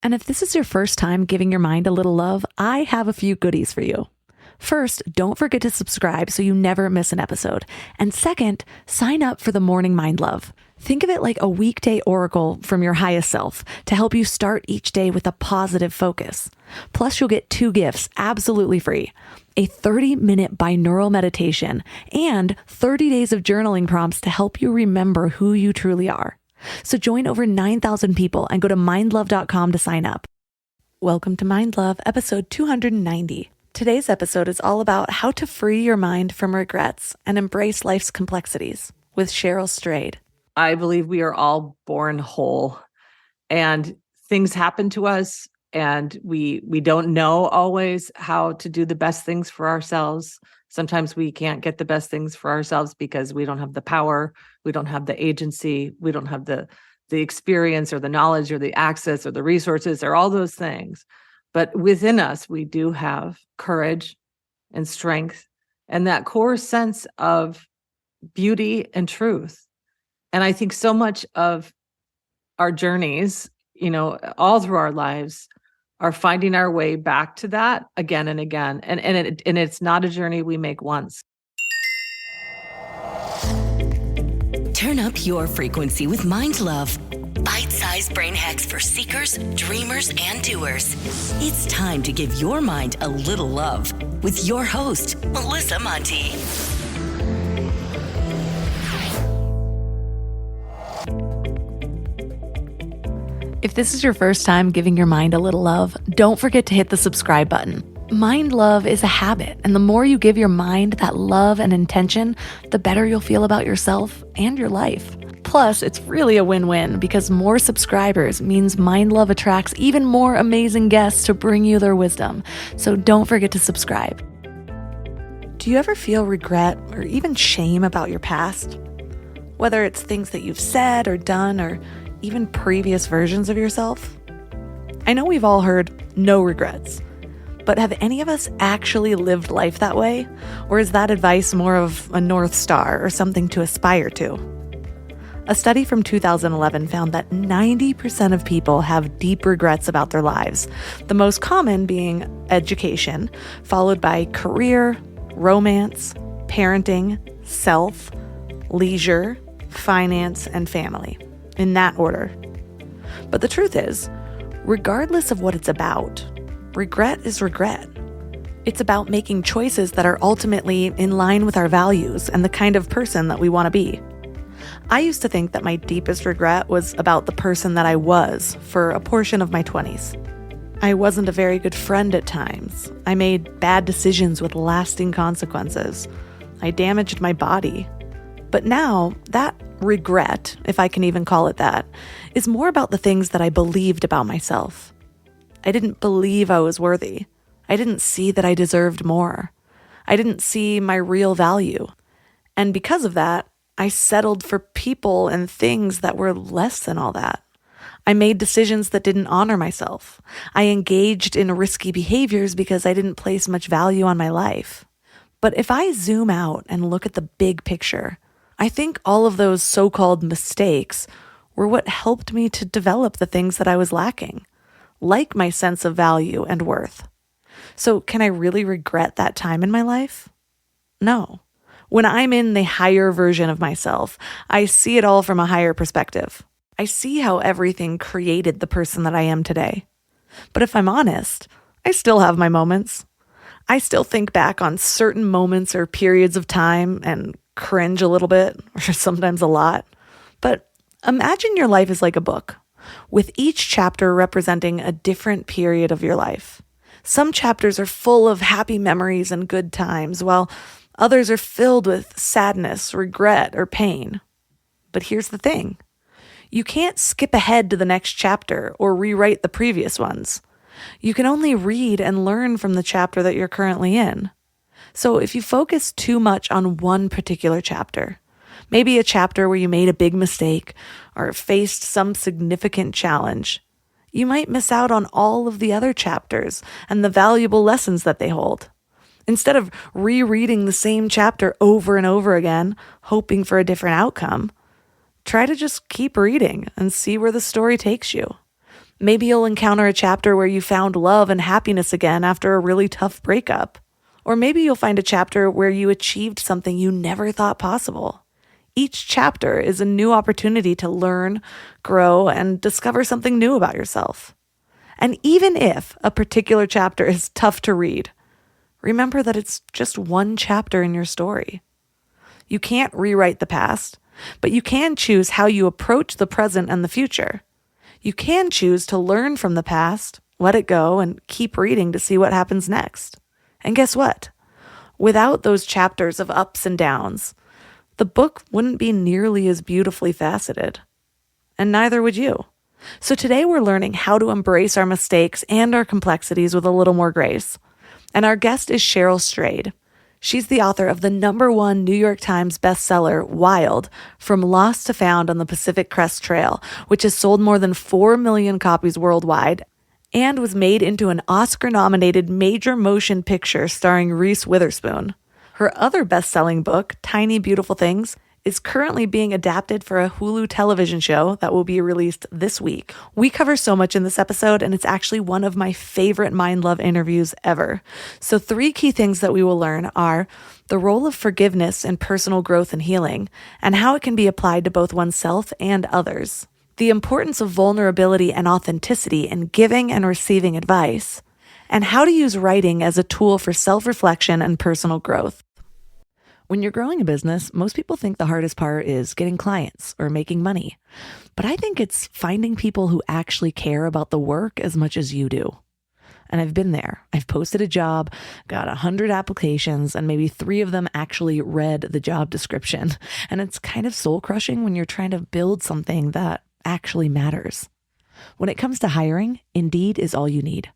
And if this is your first time giving your mind a little love, I have a few goodies for you. First, don't forget to subscribe so you never miss an episode. And second, sign up for the Morning Mind Love. Think of it like a weekday oracle from your highest self to help you start each day with a positive focus. Plus, you'll get 2 gifts absolutely free: a 30-minute binaural meditation and 30 days of journaling prompts to help you remember who you truly are. So join over 9,000 people and go to mindlove.com to sign up. Welcome to Mind Love, episode 290. Today's episode is all about how to free your mind from regrets and embrace life's complexities with Cheryl Strayed. I believe we are all born whole, and things happen to us, and we don't know always how to do the best things for ourselves. Sometimes we can't get the best things for ourselves because we don't have the power, we don't have the agency, we don't have the experience or the knowledge or the access or the resources or all those things. But within us, we do have courage and strength and that core sense of beauty and truth. And I think so much of our journeys, all through our lives, are finding our way back to that again and again. And it's not a journey we make once. Turn up your frequency with Mind Love. Bite-sized brain hacks for seekers, dreamers, and doers. It's time to give your mind a little love with your host, Melissa Monti. If this is your first time giving your mind a little love, don't forget to hit the subscribe button. Mind love is a habit, and the more you give your mind that love and intention, the better you'll feel about yourself and your life. Plus, it's really a win-win because more subscribers means Mind Love attracts even more amazing guests to bring you their wisdom. So don't forget to subscribe. Do you ever feel regret or even shame about your past? Whether it's things that you've said or done or even previous versions of yourself? I know we've all heard no regrets, but have any of us actually lived life that way? Or is that advice more of a North Star or something to aspire to? A study from 2011 found that 90% of people have deep regrets about their lives, the most common being education, followed by career, romance, parenting, self, leisure, finance, and family, in that order. But the truth is, regardless of what it's about, regret is regret. It's about making choices that are ultimately in line with our values and the kind of person that we want to be. I used to think that my deepest regret was about the person that I was for a portion of my 20s. I wasn't a very good friend at times. I made bad decisions with lasting consequences. I damaged my body. But now, that regret, if I can even call it that, is more about the things that I believed about myself. I didn't believe I was worthy. I didn't see that I deserved more. I didn't see my real value. And because of that, I settled for people and things that were less than all that. I made decisions that didn't honor myself. I engaged in risky behaviors because I didn't place much value on my life. But if I zoom out and look at the big picture, I think all of those so-called mistakes were what helped me to develop the things that I was lacking, like my sense of value and worth. So can I really regret that time in my life? No. When I'm in the higher version of myself, I see it all from a higher perspective. I see how everything created the person that I am today. But if I'm honest, I still have my moments. I still think back on certain moments or periods of time and cringe a little bit, or sometimes a lot. But imagine your life is like a book, with each chapter representing a different period of your life. Some chapters are full of happy memories and good times, while others are filled with sadness, regret, or pain. But here's the thing. You can't skip ahead to the next chapter or rewrite the previous ones. You can only read and learn from the chapter that you're currently in. So if you focus too much on one particular chapter, maybe a chapter where you made a big mistake or faced some significant challenge, you might miss out on all of the other chapters and the valuable lessons that they hold. Instead of rereading the same chapter over and over again, hoping for a different outcome, try to just keep reading and see where the story takes you. Maybe you'll encounter a chapter where you found love and happiness again after a really tough breakup. Or maybe you'll find a chapter where you achieved something you never thought possible. Each chapter is a new opportunity to learn, grow, and discover something new about yourself. And even if a particular chapter is tough to read, remember that it's just one chapter in your story. You can't rewrite the past, but you can choose how you approach the present and the future. You can choose to learn from the past, let it go, and keep reading to see what happens next. And guess what? Without those chapters of ups and downs, the book wouldn't be nearly as beautifully faceted. And neither would you. So today we're learning how to embrace our mistakes and our complexities with a little more grace. And our guest is Cheryl Strayed. She's the author of the #1 New York Times bestseller, Wild, From Lost to Found on the Pacific Crest Trail, which has sold more than 4 million copies worldwide and was made into an Oscar-nominated major motion picture starring Reese Witherspoon. Her other best-selling book, Tiny Beautiful Things, is currently being adapted for a Hulu television show that will be released this week. We cover so much in this episode, and it's actually one of my favorite Mind Love interviews ever. So 3 key things that we will learn are the role of forgiveness in personal growth and healing, and how it can be applied to both oneself and others. The importance of vulnerability and authenticity in giving and receiving advice, and how to use writing as a tool for self-reflection and personal growth. When you're growing a business, most people think the hardest part is getting clients or making money. But I think it's finding people who actually care about the work as much as you do. And I've been there. I've posted a job, got 100 applications, and maybe 3 of them actually read the job description. And it's kind of soul-crushing when you're trying to build something that actually matters. When it comes to hiring, Indeed is all you need.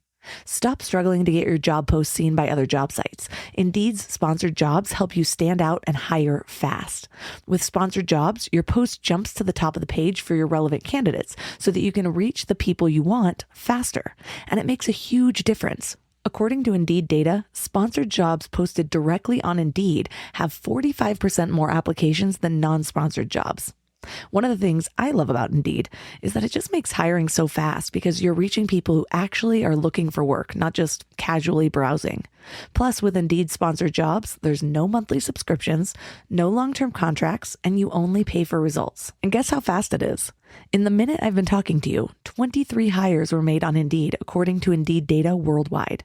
Stop struggling to get your job post seen by other job sites. Indeed's sponsored jobs help you stand out and hire fast. With sponsored jobs, your post jumps to the top of the page for your relevant candidates so that you can reach the people you want faster. And it makes a huge difference. According to Indeed data, sponsored jobs posted directly on Indeed have 45% more applications than non-sponsored jobs. One of the things I love about Indeed is that it just makes hiring so fast because you're reaching people who actually are looking for work, not just casually browsing. Plus, with Indeed sponsored jobs, there's no monthly subscriptions, no long-term contracts, and you only pay for results. And guess how fast it is? In the minute I've been talking to you, 23 hires were made on Indeed, according to Indeed data worldwide.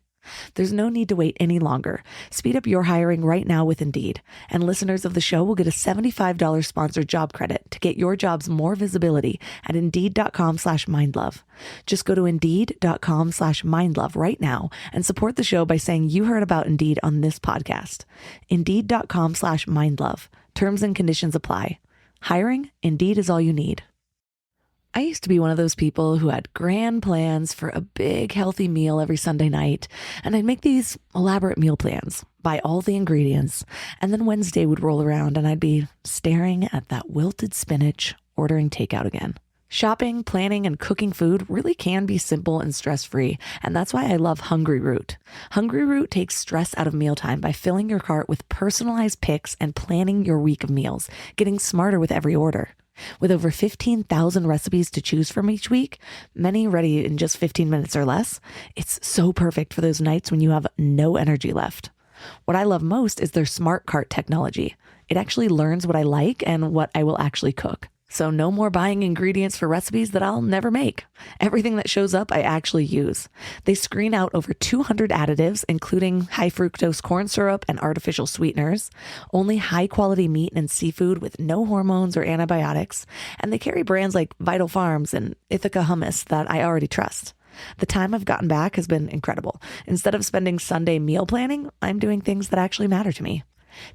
There's no need to wait any longer. Speed up your hiring right now with Indeed. And listeners of the show will get a $75 sponsored job credit to get your jobs more visibility at Indeed.com/mindlove. Just go to Indeed.com/mindlove right now and support the show by saying you heard about Indeed on this podcast. Indeed.com/mindlove. Terms and conditions apply. Hiring? Indeed is all you need. I used to be one of those people who had grand plans for a big healthy meal every Sunday night, and I'd make these elaborate meal plans, buy all the ingredients, and then Wednesday would roll around and I'd be staring at that wilted spinach, ordering takeout again. Shopping, planning, and cooking food really can be simple and stress-free, and that's why I love Hungry Root. Hungry Root takes stress out of mealtime by filling your cart with personalized picks and planning your week of meals, getting smarter with every order. With over 15,000 recipes to choose from each week, many ready in just 15 minutes or less, it's so perfect for those nights when you have no energy left. What I love most is their smart cart technology. It actually learns what I like and what I will actually cook. So no more buying ingredients for recipes that I'll never make. Everything that shows up, I actually use. They screen out over 200 additives, including high fructose corn syrup and artificial sweeteners, only high quality meat and seafood with no hormones or antibiotics, and they carry brands like Vital Farms and Ithaca Hummus that I already trust. The time I've gotten back has been incredible. Instead of spending Sunday meal planning, I'm doing things that actually matter to me.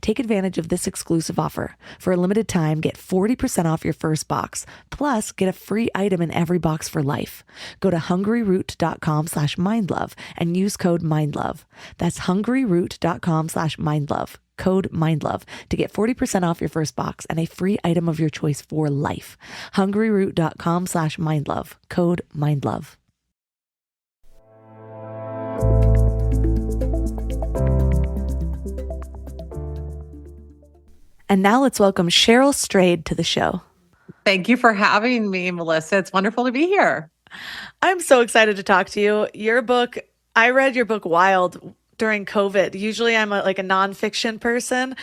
Take advantage of this exclusive offer. For a limited time, get 40% off your first box, plus get a free item in every box for life. Go to hungryroot.com/mindlove and use code MINDLOVE. That's hungryroot.com/mindlove, code MINDLOVE, to get 40% off your first box and a free item of your choice for life. hungryroot.com/mindlove, code MINDLOVE. And now let's welcome Cheryl Strayed to the show. Thank you for having me, Melissa. It's wonderful to be here. I'm so excited to talk to you. Your book, I read your book Wild during COVID. Usually I'm like a nonfiction person.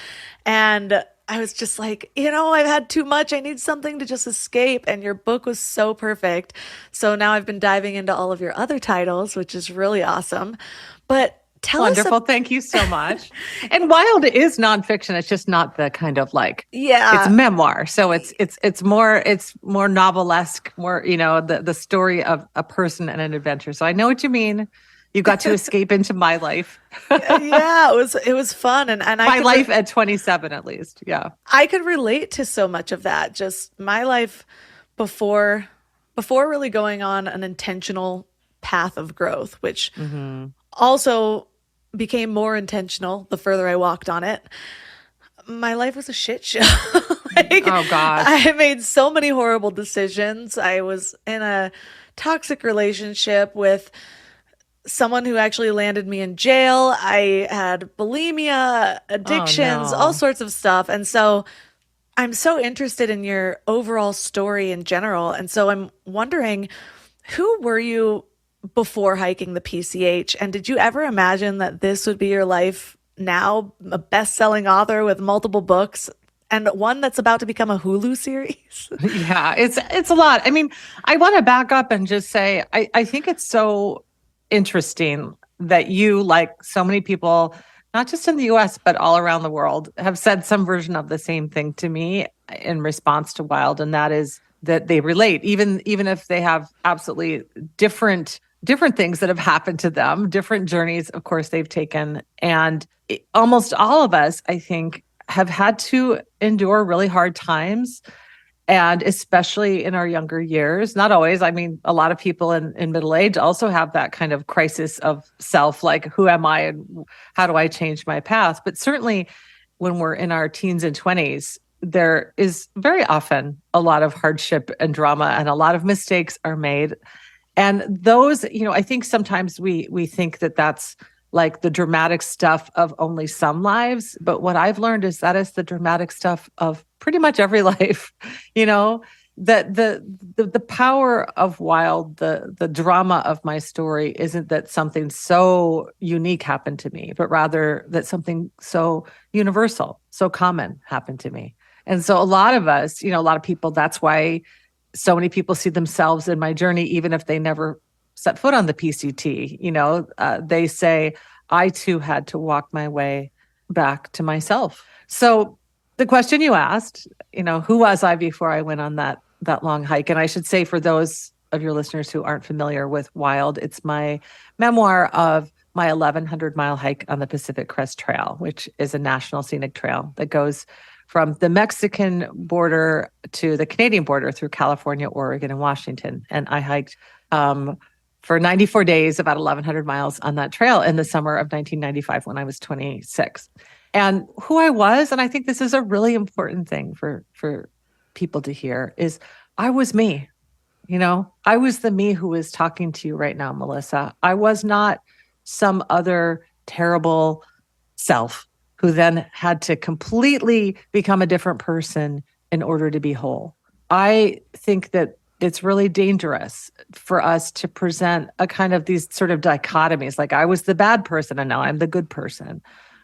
And I was just like, I've had too much. I need something to just escape. And your book was so perfect. So now I've been diving into all of your other titles, which is really awesome. But tell us. Wonderful. Thank you so much. And Wild is nonfiction. It's just not the kind of like, Yeah. it's memoir. So it's more novelesque, more, the story of a person and an adventure. So I know what you mean. You got to escape into my life. Yeah, it was fun. And my life at 27, at least. Yeah. I could relate to so much of that. Just my life before really going on an intentional path of growth, which also became more intentional the further I walked on it. My life was a shit show. Oh God. I made so many horrible decisions. I was in a toxic relationship with someone who actually landed me in jail. I had bulimia, addictions, all sorts of stuff. And so I'm so interested in your overall story in general. And so I'm wondering, who were you before hiking the PCH? And did you ever imagine that this would be your life now, a best-selling author with multiple books and one that's about to become a Hulu series? Yeah, it's a lot. I mean, I want to back up and just say, I think it's so interesting that you, like so many people, not just in the US, but all around the world, have said some version of the same thing to me in response to Wild. And that is that they relate, even if they have absolutely different things that have happened to them, different journeys, of course, they've taken. And almost all of us, I think, have had to endure really hard times. And especially in our younger years, not always. I mean, a lot of people in middle age also have that kind of crisis of self, like, who am I and how do I change my path? But certainly when we're in our teens and 20s, there is very often a lot of hardship and drama, and a lot of mistakes are made. And those, I think sometimes we think that that's like the dramatic stuff of only some lives. But what I've learned is that is the dramatic stuff of pretty much every life, that the power of Wild, the drama of my story isn't that something so unique happened to me, but rather that something so universal, so common happened to me. And so a lot of us, a lot of people, that's why so many people see themselves in my journey, even if they never set foot on the PCT. They say, I too had to walk my way back to myself. So the question you asked, who was I before I went on that long hike? And I should say, for those of your listeners who aren't familiar with Wild, it's my memoir of my 1,100-mile hike on the Pacific Crest Trail, which is a national scenic trail that goes from the Mexican border to the Canadian border through California, Oregon, and Washington. And I hiked for 94 days, about 1,100 miles on that trail in the summer of 1995 when I was 26. And who I was, and I think this is a really important thing for people to hear, is I was me. I was the me who is talking to you right now, Melissa. I was not some other terrible self who then had to completely become a different person in order to be whole. I think that it's really dangerous for us to present a kind of these sort of dichotomies, like I was the bad person and now I'm the good person.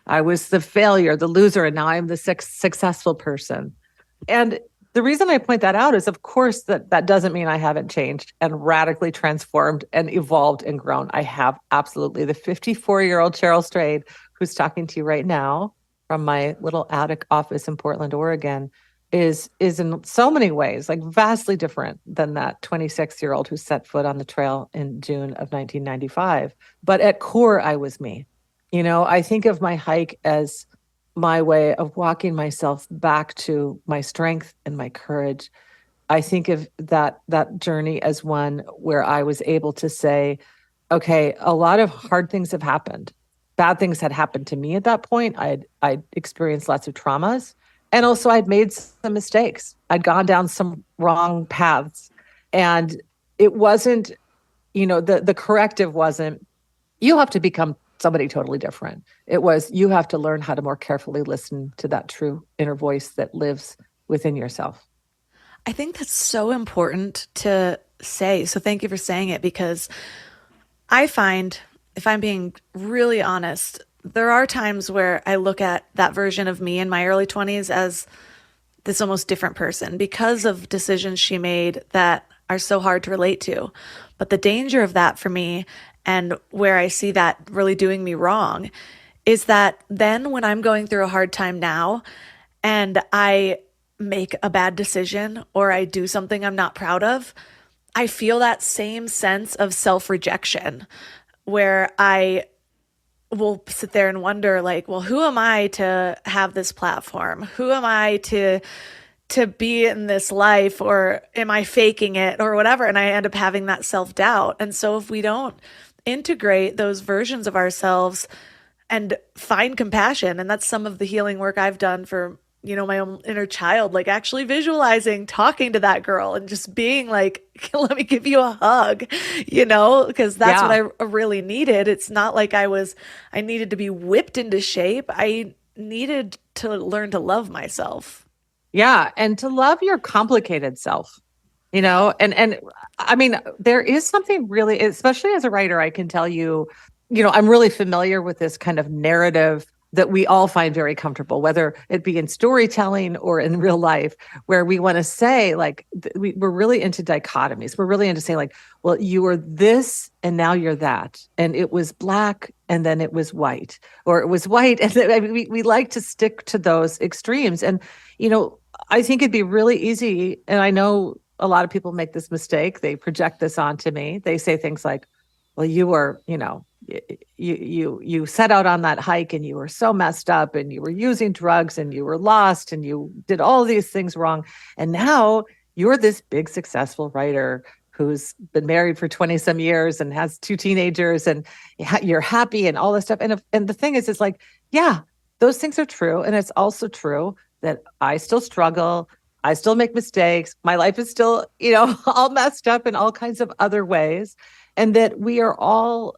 I was the failure, the loser, and now I'm the successful person. And the reason I point that out is, of course, that doesn't mean I haven't changed and radically transformed and evolved and grown. I have absolutely. The 54-year-old Cheryl Strayed, who's talking to you right now from my little attic office in Portland, Oregon, is in so many ways like vastly different than that 26-year-old who set foot on the trail in June of 1995. But at core, I was me. I think of my hike as my way of walking myself back to my strength and my courage. I think of that journey as one where I was able to say, okay, a lot of hard things have happened. Bad things had happened to me at that point. I'd experienced lots of traumas. And also I'd made some mistakes. I'd gone down some wrong paths. And it wasn't, the corrective wasn't, you have to become somebody totally different. It was, you have to learn how to more carefully listen to that true inner voice that lives within yourself. I think that's so important to say. So thank you for saying it, because I find, if I'm being really honest, there are times where I look at that version of me in my early 20s as this almost different person because of decisions she made that are so hard to relate to. But the danger of that for me, and where I see that really doing me wrong, is that then when I'm going through a hard time now and I make a bad decision or I do something I'm not proud of, I feel that same sense of self-rejection where I will sit there and wonder, like, well, who am I to have this platform? Who am I to be in this life, or am I faking it or whatever? And I end up having that self-doubt. And so if we don't integrate those versions of ourselves and find compassion, and that's some of the healing work I've done for, my own inner child, like actually visualizing talking to that girl and just being like, let me give you a hug, because that's what I really needed. It's not like I needed to be whipped into shape. I needed to learn to love myself. Yeah. And to love your complicated self, and I mean, there is something really, especially as a writer, I can tell you, I'm really familiar with this kind of narrative that we all find very comfortable, whether it be in storytelling or in real life, where we want to say, like, we're really into dichotomies. We're really into saying, like, well, you were this and now you're that. And it was black and then it was white, or it was white. And then, I mean, we like to stick to those extremes. And, I think it'd be really easy. And I know a lot of people make this mistake. They project this onto me. They say things like, well, you were, you set out on that hike and you were so messed up and you were using drugs and you were lost and you did all these things wrong. And now you're this big successful writer who's been married for 20 some years and has 2 teenagers, and you're happy and all this stuff. And the thing is like, yeah, those things are true. And it's also true that I still struggle. I still make mistakes. My life is still, all messed up in all kinds of other ways. And that we are all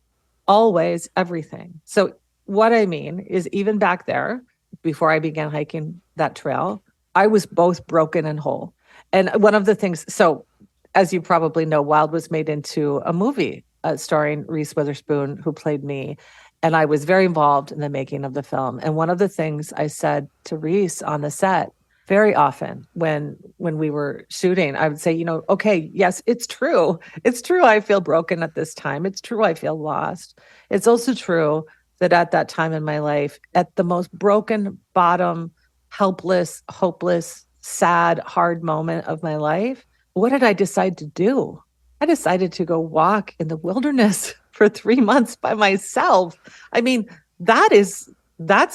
always everything. So what I mean is, even back there, before I began hiking that trail, I was both broken and whole. And one of the things, so as you probably know, Wild was made into a movie starring Reese Witherspoon, who played me. And I was very involved in the making of the film. And one of the things I said to Reese on the set very often when we were shooting, I would say, okay, yes, it's true. It's true I feel broken at this time. It's true I feel lost. It's also true that at that time in my life, at the most broken, bottom, helpless, hopeless, sad, hard moment of my life, what did I decide to do? I decided to go walk in the wilderness for 3 months by myself. I mean, that's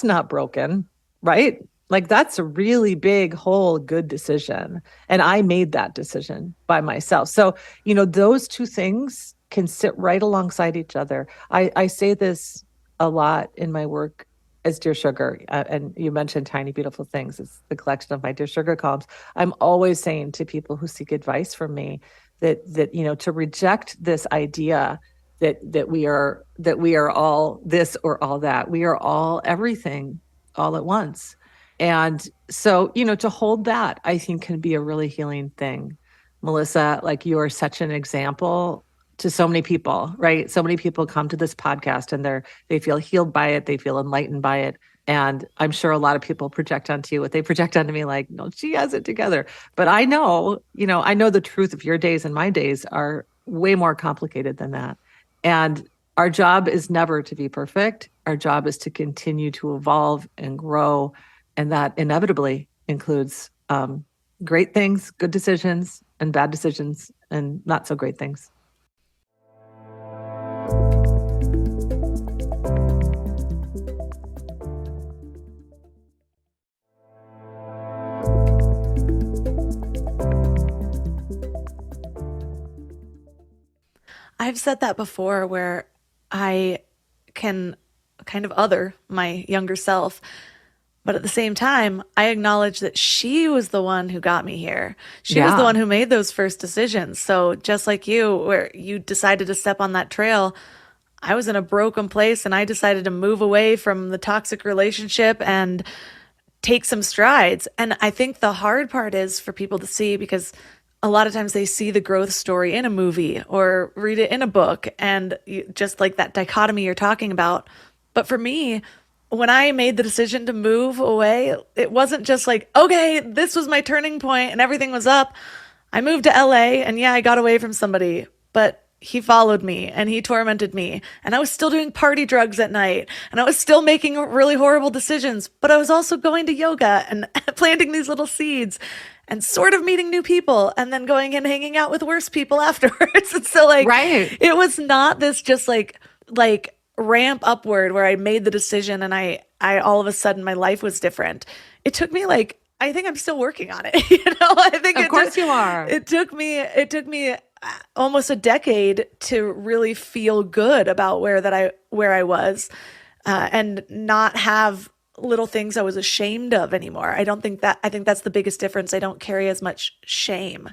not broken, right? Like, that's a really big, whole, good decision. And I made that decision by myself. So, those two things can sit right alongside each other. I say this a lot in my work as Dear Sugar. And you mentioned Tiny Beautiful Things. It's the collection of my Dear Sugar columns. I'm always saying to people who seek advice from me that to reject this idea that we are all this or all that. We are all everything all at once. And so, to hold that, I think, can be a really healing thing. Melissa, like, you are such an example to so many people, right? So many people come to this podcast and they feel healed by it. They feel enlightened by it. And I'm sure a lot of people project onto you what they project onto me, like, no, she has it together. But I know the truth of your days and my days are way more complicated than that. And our job is never to be perfect. Our job is to continue to evolve and grow. And that inevitably includes great things, good decisions, and bad decisions, and not so great things. I've said that before, where I can kind of other my younger self, but at the same time, I acknowledge that she was the one who got me here. She was the one who made those first decisions. So just like you, where you decided to step on that trail, I was in a broken place and I decided to move away from the toxic relationship and take some strides. And I think the hard part is for people to see, because a lot of times they see the growth story in a movie or read it in a book, and just like that dichotomy you're talking about. But for me, when I made the decision to move away, it wasn't just like, okay, this was my turning point and everything was up. I moved to LA, and yeah, I got away from somebody, but he followed me and he tormented me, and I was still doing party drugs at night, and I was still making really horrible decisions, but I was also going to yoga and planting these little seeds and sort of meeting new people, and then going and hanging out with worse people afterwards. And so like, Right. it was not this just like ramp upward where I made the decision and I all of a sudden my life was different. It took me like, I think I'm still working on it. I think Of course you are. It took me almost a decade to really feel good about where I was, and not have little things I was ashamed of anymore. I think that's the biggest difference. I don't carry as much shame,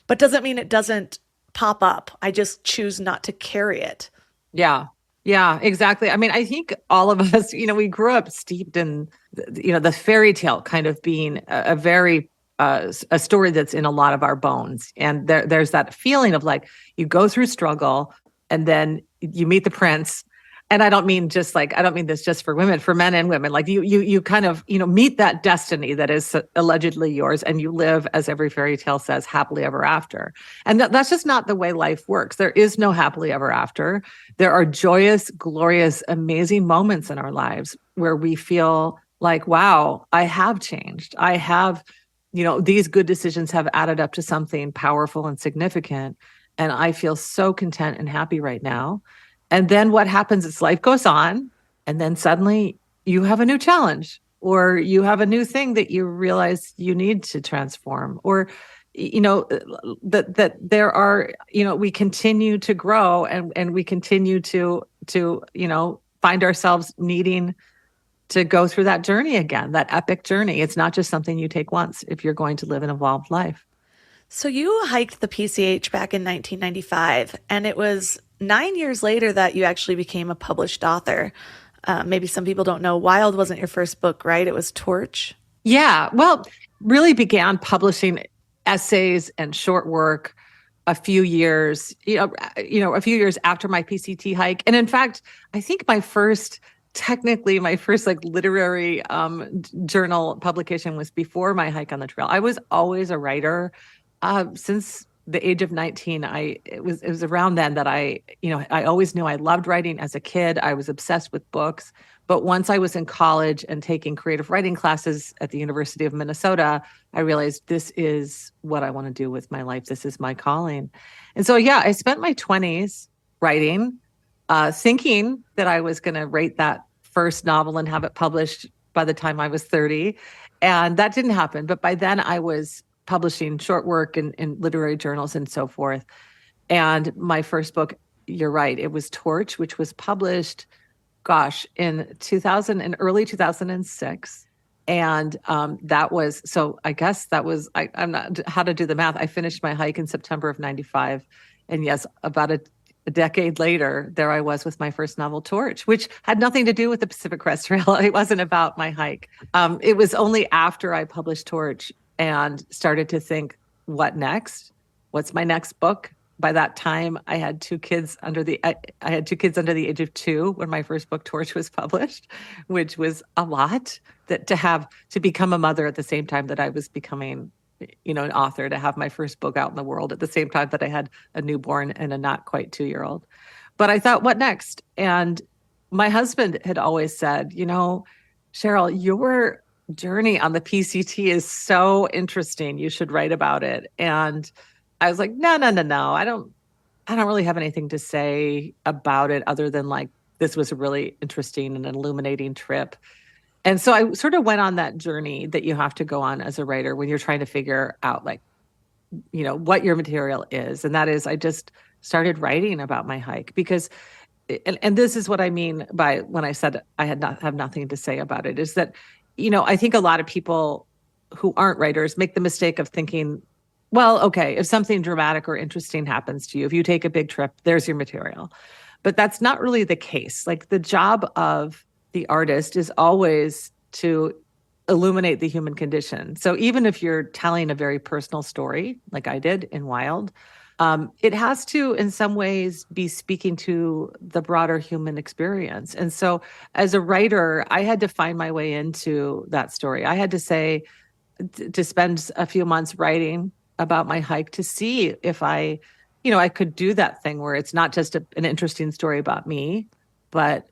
but doesn't mean it doesn't pop up. I just choose not to carry it. Yeah. Yeah, exactly. I mean, I think all of us, we grew up steeped in, the fairy tale kind of being a very, a story that's in a lot of our bones. And there's that feeling of like, you go through struggle and then you meet the prince. And I don't mean this just for women, for men and women. Like you kind of, meet that destiny that is allegedly yours, and you live, as every fairy tale says, happily ever after. And that's just not the way life works. There is no happily ever after. There are joyous, glorious, amazing moments in our lives where we feel like, wow, I have changed. I have, these good decisions have added up to something powerful and significant. And I feel so content and happy right now. And then what happens is life goes on, and then suddenly you have a new challenge, or you have a new thing that you realize you need to transform, or, that there are, we continue to grow, and we continue to find ourselves needing to go through that journey again, that epic journey. It's not just something you take once if you're going to live an evolved life. So you hiked the PCH back in 1995, and it was 9 years later that you actually became a published author. Maybe some people don't know, Wild wasn't your first book, right? It was Torch. Yeah, well, really began publishing essays and short work a few years, a few years after my PCT hike. And in fact, I think my first like literary journal publication was before my hike on the trail. I was always a writer. Since the age of 19, it was around then that I always knew I loved writing as a kid. I was obsessed with books. But once I was in college and taking creative writing classes at the University of Minnesota, I realized this is what I want to do with my life. This is my calling. And so, yeah, I spent my 20s writing, thinking that I was going to write that first novel and have it published by the time I was 30. And that didn't happen. But by then I was publishing short work in literary journals and so forth. And my first book, you're right, it was Torch, which was published, in early 2006. And that was, so I guess that was, I'm not, how to do the math. I finished my hike in September of 95. And yes, about a decade later, there I was with my first novel, Torch, which had nothing to do with the Pacific Crest Trail. It wasn't about my hike. It was only after I published Torch and started to think, what next? What's my next book? By that time, I had two kids under the age of 2 when my first book, Torch, was published, which was a lot to become a mother at the same time that I was becoming, an author, to have my first book out in the world at the same time that I had a newborn and a not quite 2-year-old. But I thought, what next? And my husband had always said, Cheryl, your journey on the PCT is so interesting. You should write about it. And I was like, no. I don't really have anything to say about it other than like, this was a really interesting and an illuminating trip. And so I sort of went on that journey that you have to go on as a writer when you're trying to figure out what your material is. And that is, I just started writing about my hike because, and this is what I mean by when I said I have nothing to say about it, is that, I think a lot of people who aren't writers make the mistake of thinking, well, okay, if something dramatic or interesting happens to you, if you take a big trip, there's your material. But that's not really the case. Like, the job of the artist is always to illuminate the human condition. So even if you're telling a very personal story, like I did in Wild, it has to, in some ways, be speaking to the broader human experience. And so as a writer, I had to find my way into that story. I had to say, to spend a few months writing about my hike to see if I could do that thing where it's not just an interesting story about me, but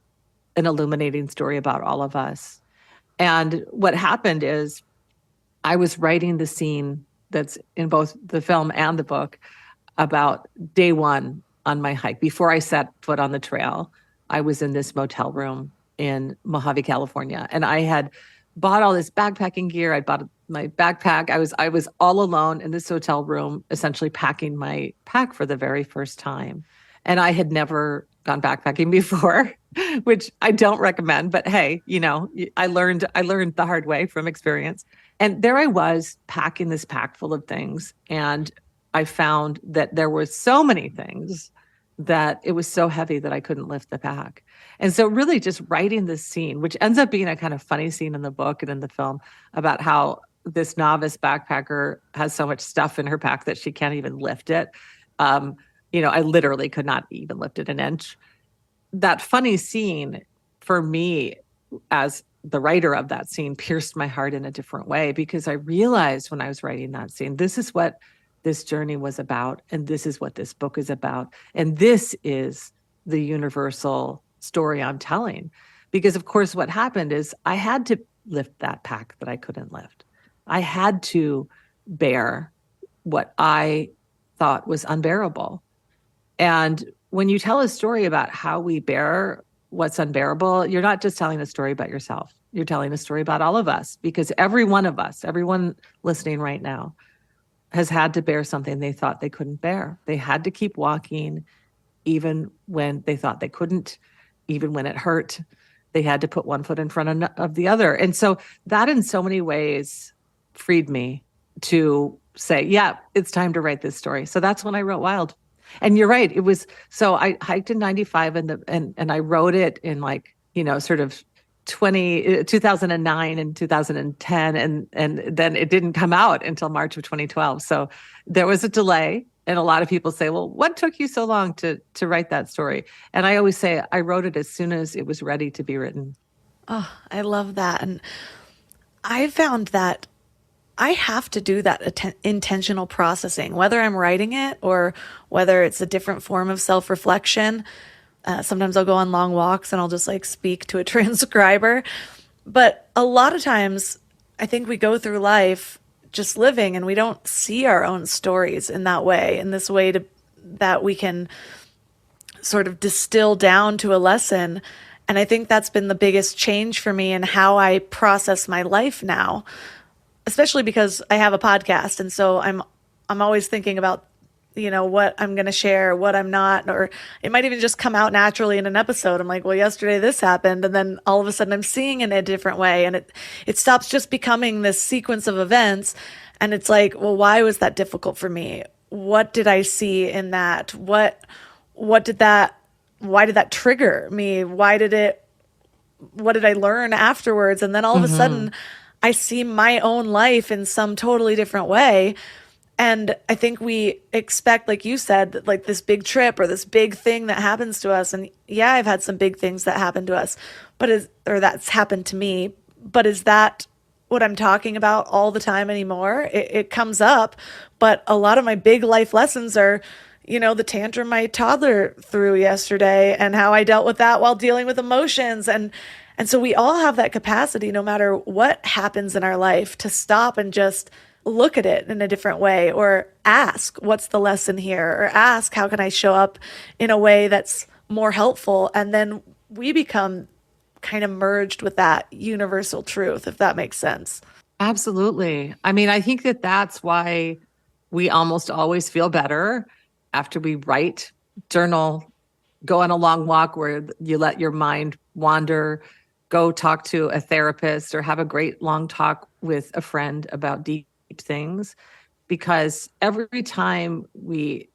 an illuminating story about all of us. And what happened is I was writing the scene that's in both the film and the book about day one on my hike. Before I set foot on the trail, I was in this motel room in Mojave, California, and I had bought all this backpacking gear. I bought my backpack. I was all alone in this hotel room, essentially packing my pack for the very first time. And I had never gone backpacking before, which I don't recommend, but hey, I learned the hard way from experience. And there I was packing this pack full of things. And I found that there were so many things that it was so heavy that I couldn't lift the pack. And so really just writing this scene, which ends up being a kind of funny scene in the book and in the film, about how this novice backpacker has so much stuff in her pack that she can't even lift it. I literally could not even lift it an inch. That funny scene for me, as the writer of that scene, pierced my heart in a different way, because I realized when I was writing that scene, this is what this journey was about, and this is what this book is about, and this is the universal story I'm telling. Because of course what happened is I had to lift that pack that I couldn't lift. I had to bear what I thought was unbearable. And when you tell a story about how we bear what's unbearable, you're not just telling a story about yourself. You're telling a story about all of us, because every one of us, everyone listening right now, has had to bear something they thought they couldn't bear. They had to keep walking even when they thought they couldn't, even when it hurt. They had to put one foot in front of the other. And so that in so many ways freed me to say, yeah, it's time to write this story. So that's when I wrote Wild. And you're right. It was, so I hiked in 95 and I wrote it in sort of 2009 and 2010. And then it didn't come out until March of 2012. So there was a delay. And a lot of people say, well, what took you so long to write that story? And I always say I wrote it as soon as it was ready to be written. Oh, I love that. And I found that I have to do that intentional processing, whether I'm writing it or whether it's a different form of self-reflection. Sometimes I'll go on long walks and I'll just speak to a transcriber. But a lot of times I think we go through life just living and we don't see our own stories in that way, in this way that we can sort of distill down to a lesson. And I think that's been the biggest change for me in how I process my life now, especially because I have a podcast. And so I'm always thinking about, what I'm going to share, what I'm not, or it might even just come out naturally in an episode. I'm like, well, yesterday this happened. And then all of a sudden I'm seeing it in a different way. And it stops just becoming this sequence of events. And it's like, well, why was that difficult for me? What did I see in that? Why did that trigger me? What did I learn afterwards? And then all of a sudden I see my own life in some totally different way. And I think we expect, like you said, that this big trip or this big thing that happens to us. And yeah, I've had some big things that happen to us, or that's happened to me. But is that what I'm talking about all the time anymore? It comes up, but a lot of my big life lessons are, the tantrum my toddler threw yesterday and how I dealt with that while dealing with emotions. And so we all have that capacity, no matter what happens in our life, to stop and just look at it in a different way, or ask, what's the lesson here? Or ask, how can I show up in a way that's more helpful? And then we become kind of merged with that universal truth, if that makes sense. Absolutely. I mean, I think that's why we almost always feel better after we write, journal, go on a long walk where you let your mind wander, go talk to a therapist, or have a great long talk with a friend about deep things. Because every time we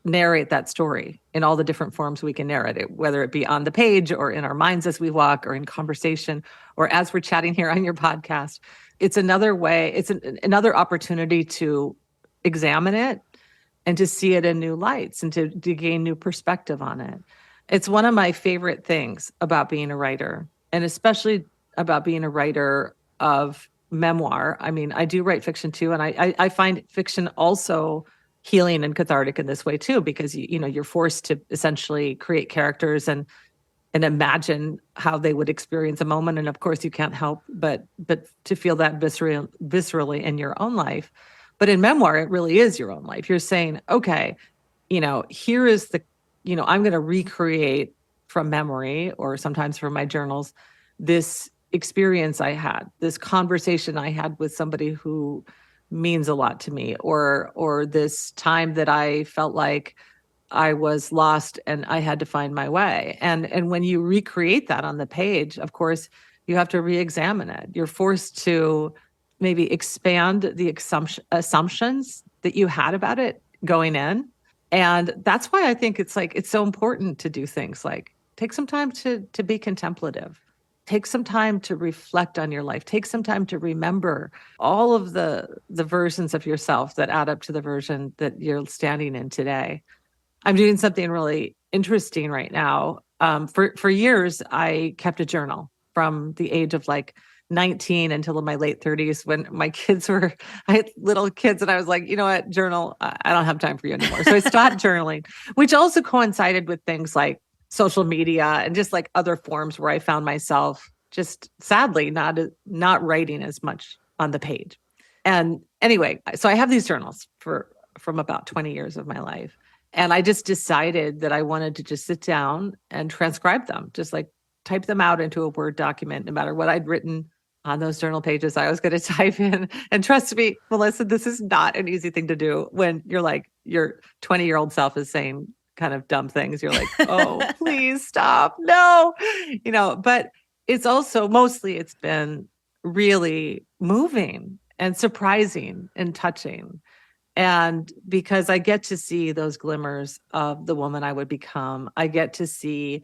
narrate that story in all the different forms we can narrate it, whether it be on the page or in our minds as we walk or in conversation or as we're chatting here on your podcast. It's another way, it's another opportunity to examine it and to see it in new lights and to gain new perspective on it. It's one of my favorite things about being a writer, and especially about being a writer of memoir. I mean, I do write fiction too, and I find fiction also healing and cathartic in this way too, because you're forced to essentially create characters and imagine how they would experience a moment, and of course you can't help but to feel that viscerally in your own life. But in memoir, it really is your own life. You're saying, okay, here is I'm going to recreate from memory, or sometimes from my journals, this experience I had, this conversation I had with somebody who means a lot to me, or this time that I felt like I was lost and I had to find my way. And when you recreate that on the page, of course, you have to re-examine it. You're forced to maybe expand the assumptions that you had about it going in. And that's why I think it's so important to do things like take some time to be contemplative. Take some time to reflect on your life. Take some time to remember all of the versions of yourself that add up to the version that you're standing in today. I'm doing something really interesting right now. For years, I kept a journal from the age of 19 until my late 30s, when my kids I had little kids, and I was like, you know what, journal, I don't have time for you anymore. So I stopped journaling, which also coincided with things like social media and just other forms where I found myself just sadly not writing as much on the page. And anyway, so I have these journals from about 20 years of my life. And I just decided that I wanted to just sit down and transcribe them, just type them out into a Word document. No matter what I'd written on those journal pages, I was going to type in. And trust me, Melissa, this is not an easy thing to do when your 20-year-old self is saying kind of dumb things. You're like, oh, please stop. No, but it's also mostly it's been really moving and surprising and touching. And because I get to see those glimmers of the woman I would become, I get to see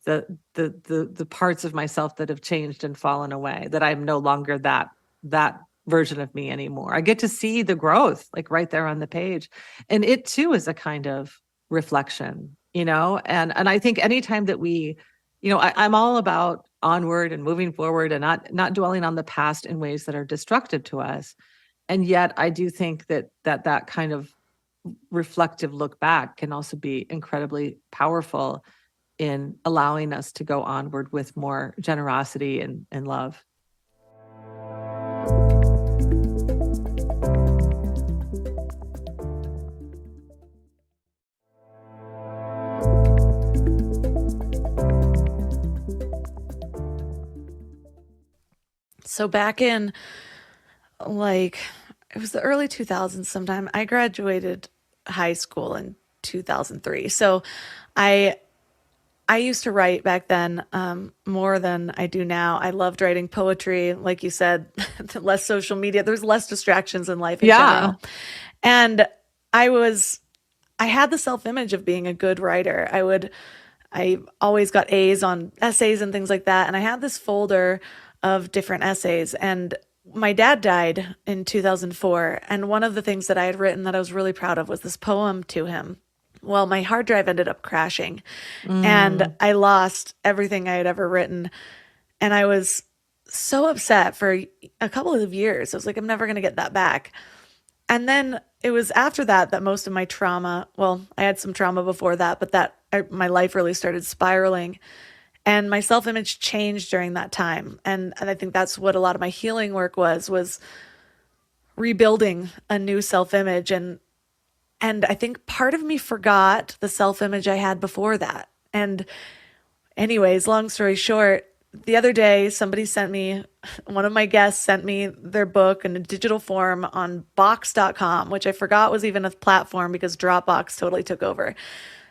the parts of myself that have changed and fallen away, that I'm no longer that version of me anymore. I get to see the growth right there on the page. And it too is a kind of reflection, and I think anytime that we, I'm all about onward and moving forward and not dwelling on the past in ways that are destructive to us. And yet I do think that kind of reflective look back can also be incredibly powerful in allowing us to go onward with more generosity and love. So back in it was the early 2000s sometime. I graduated high school in 2003. So I used to write back then more than I do now. I loved writing poetry. Like you said, less social media. There's less distractions in life in general. And I had the self-image of being a good writer. I always got A's on essays and things like that. And I had this folder of different essays, and my dad died in 2004. And one of the things that I had written that I was really proud of was this poem to him. Well, my hard drive ended up crashing and I lost everything I had ever written. And I was so upset for a couple of years. I was like, I'm never going to get that back. And then it was after that most of my trauma, well, I had some trauma before that, but my life really started spiraling. And my self-image changed during that time. And I think that's what a lot of my healing work was rebuilding a new self-image. And I think part of me forgot the self-image I had before that. And anyways, long story short, the other day, one of my guests sent me their book in a digital form on box.com, which I forgot was even a platform because Dropbox totally took over.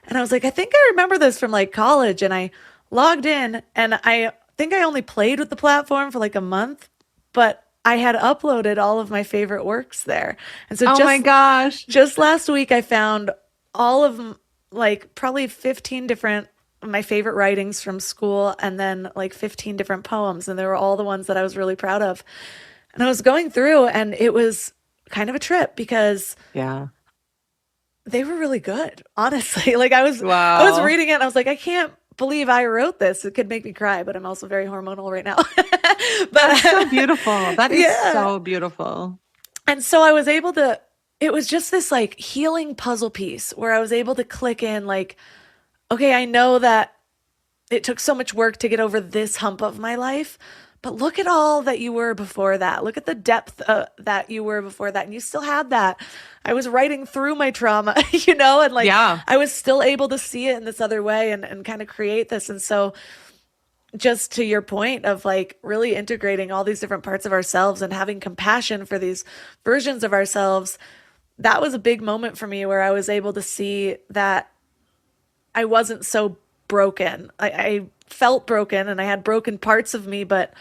And I was like, I think I remember this from college. And I logged in, and I think I only played with the platform for a month, but I had uploaded all of my favorite works there. And so my gosh, just last week I found all of like probably 15 different my favorite writings from school and then like 15 different poems, and they were all the ones that I was really proud of. And I was going through and it was kind of a trip because Yeah. they were really good, honestly. Like I was Wow. reading it and I was like, I can't believe I wrote this. It could make me cry, but I'm also very hormonal right now. That's so But beautiful. That is yeah. so beautiful. And so I was able to, it was just this like healing puzzle piece where I was able to click in like, okay, I know that it took so much work to get over this hump of my life, but look at all that you were before that. Look at the depth that you were before that. And you still had that. I was writing through my trauma, and like Yeah. I was still able to see it in this other way and kind of create this. And so just to your point of like really integrating all these different parts of ourselves and having compassion for these versions of ourselves, that was a big moment for me where I was able to see that I wasn't so broken. I felt broken and I had broken parts of me, but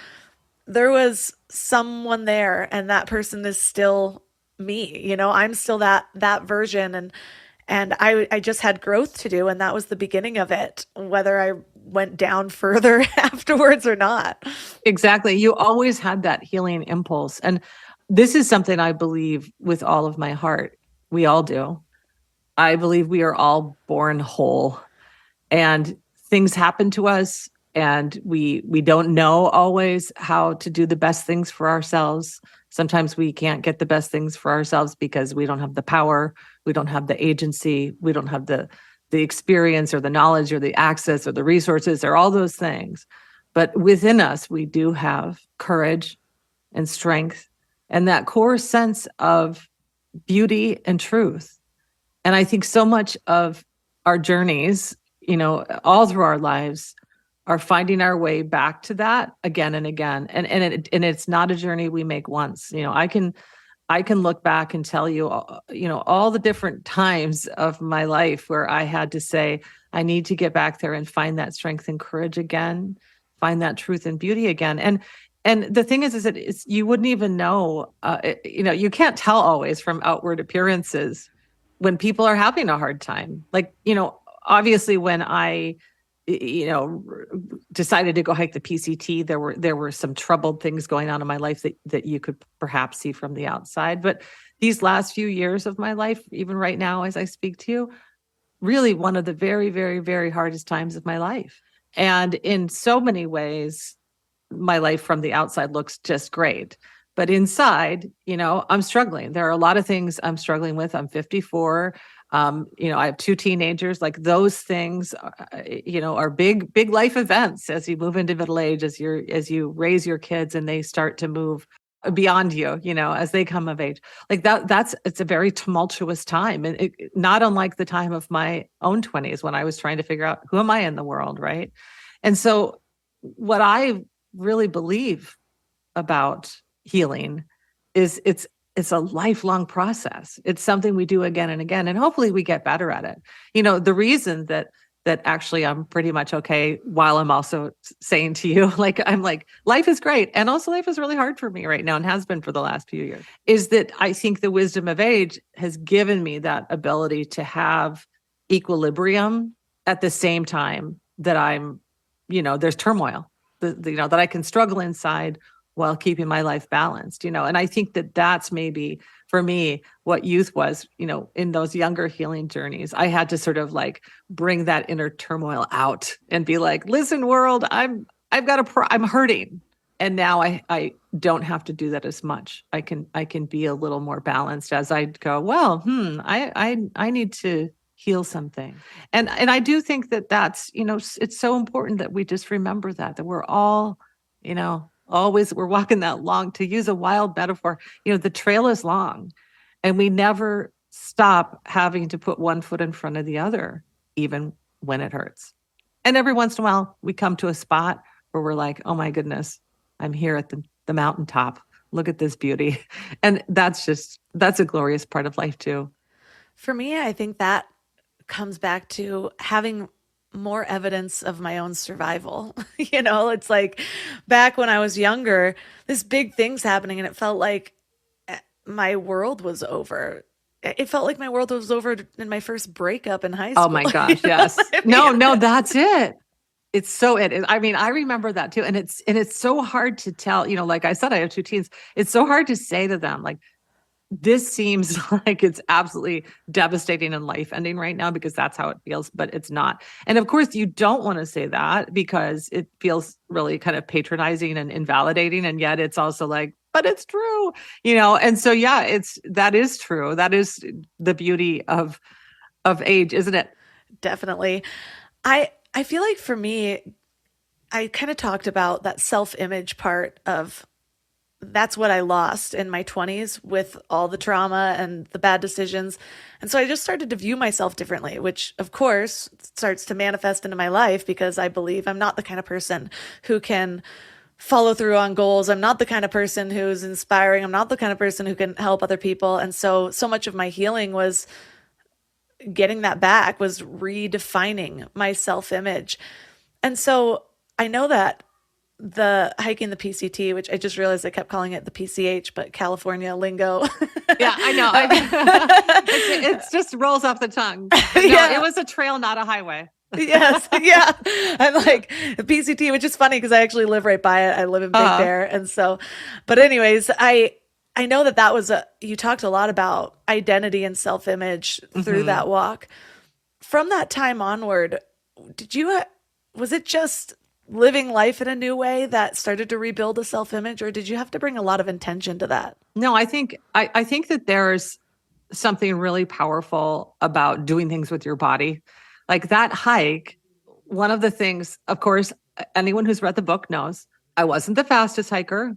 there was someone there and that person is still me. I'm still that version, and I just had growth to do, and that was the beginning of it, whether I went down further afterwards or not. Exactly. You always had that healing impulse. And this is something I believe with all of my heart. We all do. I believe we are all born whole, and things happen to us, and we don't know always how to do the best things for ourselves. Sometimes we can't get the best things for ourselves because we don't have the power, we don't have the agency, we don't have the experience or the knowledge or the access or the resources or all those things. But within us, we do have courage and strength and that core sense of beauty and truth. And I think so much of our journeys, all through our lives, are finding our way back to that again and again. And it's not a journey we make once. I can look back and tell you, all the different times of my life where I had to say, I need to get back there and find that strength and courage again, find that truth and beauty again. And the thing is that you wouldn't even know, you can't tell always from outward appearances when people are having a hard time. Like, obviously when I, decided to go hike the PCT, there were some troubled things going on in my life that you could perhaps see from the outside. But these last few years of my life, even right now as I speak to you, really one of the very, very, very hardest times of my life. And in so many ways, my life from the outside looks just great. But inside, I'm struggling. There are a lot of things I'm struggling with. I'm 54. I have 2 teenagers. Like those things, are big, big life events as you move into middle age, as you raise your kids and they start to move beyond you, as they come of age. Like it's a very tumultuous time, and not unlike the time of my own 20s when I was trying to figure out who am I in the world, right? And so, what I really believe about healing is it's a lifelong process. It's something we do again and again, and hopefully we get better at it. The reason that actually I'm pretty much okay, while I'm also saying to you, I'm like, life is great. And also life is really hard for me right now and has been for the last few years, is that I think the wisdom of age has given me that ability to have equilibrium at the same time that I'm, there's turmoil, that I can struggle inside while keeping my life balanced, and I think that that's maybe for me what youth was, in those younger healing journeys. I had to sort of like bring that inner turmoil out and be like, listen, world, I'm hurting. And now I don't have to do that as much. I can be a little more balanced as I go, well, I need to heal something. And I do think that that's, it's so important that we just remember that we're all, always we're walking that long, to use a wild metaphor, the trail is long and we never stop having to put one foot in front of the other, even when it hurts. And every once in a while we come to a spot where we're like, oh my goodness, I'm here at the mountaintop. Look at this beauty. And that's a glorious part of life too. For me, I think that comes back to having more evidence of my own survival. It's like back when I was younger, this big thing's happening and it felt like my world was over. it felt like my world was over in my first breakup in high Oh school. my gosh, yes. No, that's it. It's so I mean, I remember that too. And it's so hard to tell, like I said, I have two teens. It's so hard to say to them, like, this seems like it's absolutely devastating and life ending right now because that's how it feels, but it's not. And of course, you don't want to say that because it feels really kind of patronizing and invalidating. And yet it's also like, but it's true, And so, yeah, that is true. That is the beauty of age, isn't it? Definitely. I feel like for me, I kind of talked about that self-image part of that's what I lost in my 20s with all the trauma and the bad decisions. And so I just started to view myself differently, which of course starts to manifest into my life because I believe I'm not the kind of person who can follow through on goals. I'm not the kind of person who's inspiring. I'm not the kind of person who can help other people. And so much of my healing was getting that back, was redefining my self-image. And so I know that the hiking the PCT, which I just realized I kept calling it the PCH, but California lingo. Yeah, I know. It just rolls off the tongue. No, Yeah. It was a trail, not a highway. Yes. Yeah. I'm like the PCT, which is funny because I actually live right by it. I live in Big Bear. And so, but anyways, I know that was you talked a lot about identity and self-image through that walk. From that time onward, was it just living life in a new way that started to rebuild a self-image, or did you have to bring a lot of intention to that? No, I think that there's something really powerful about doing things with your body. Like that hike, one of the things, of course, anyone who's read the book knows, I wasn't the fastest hiker.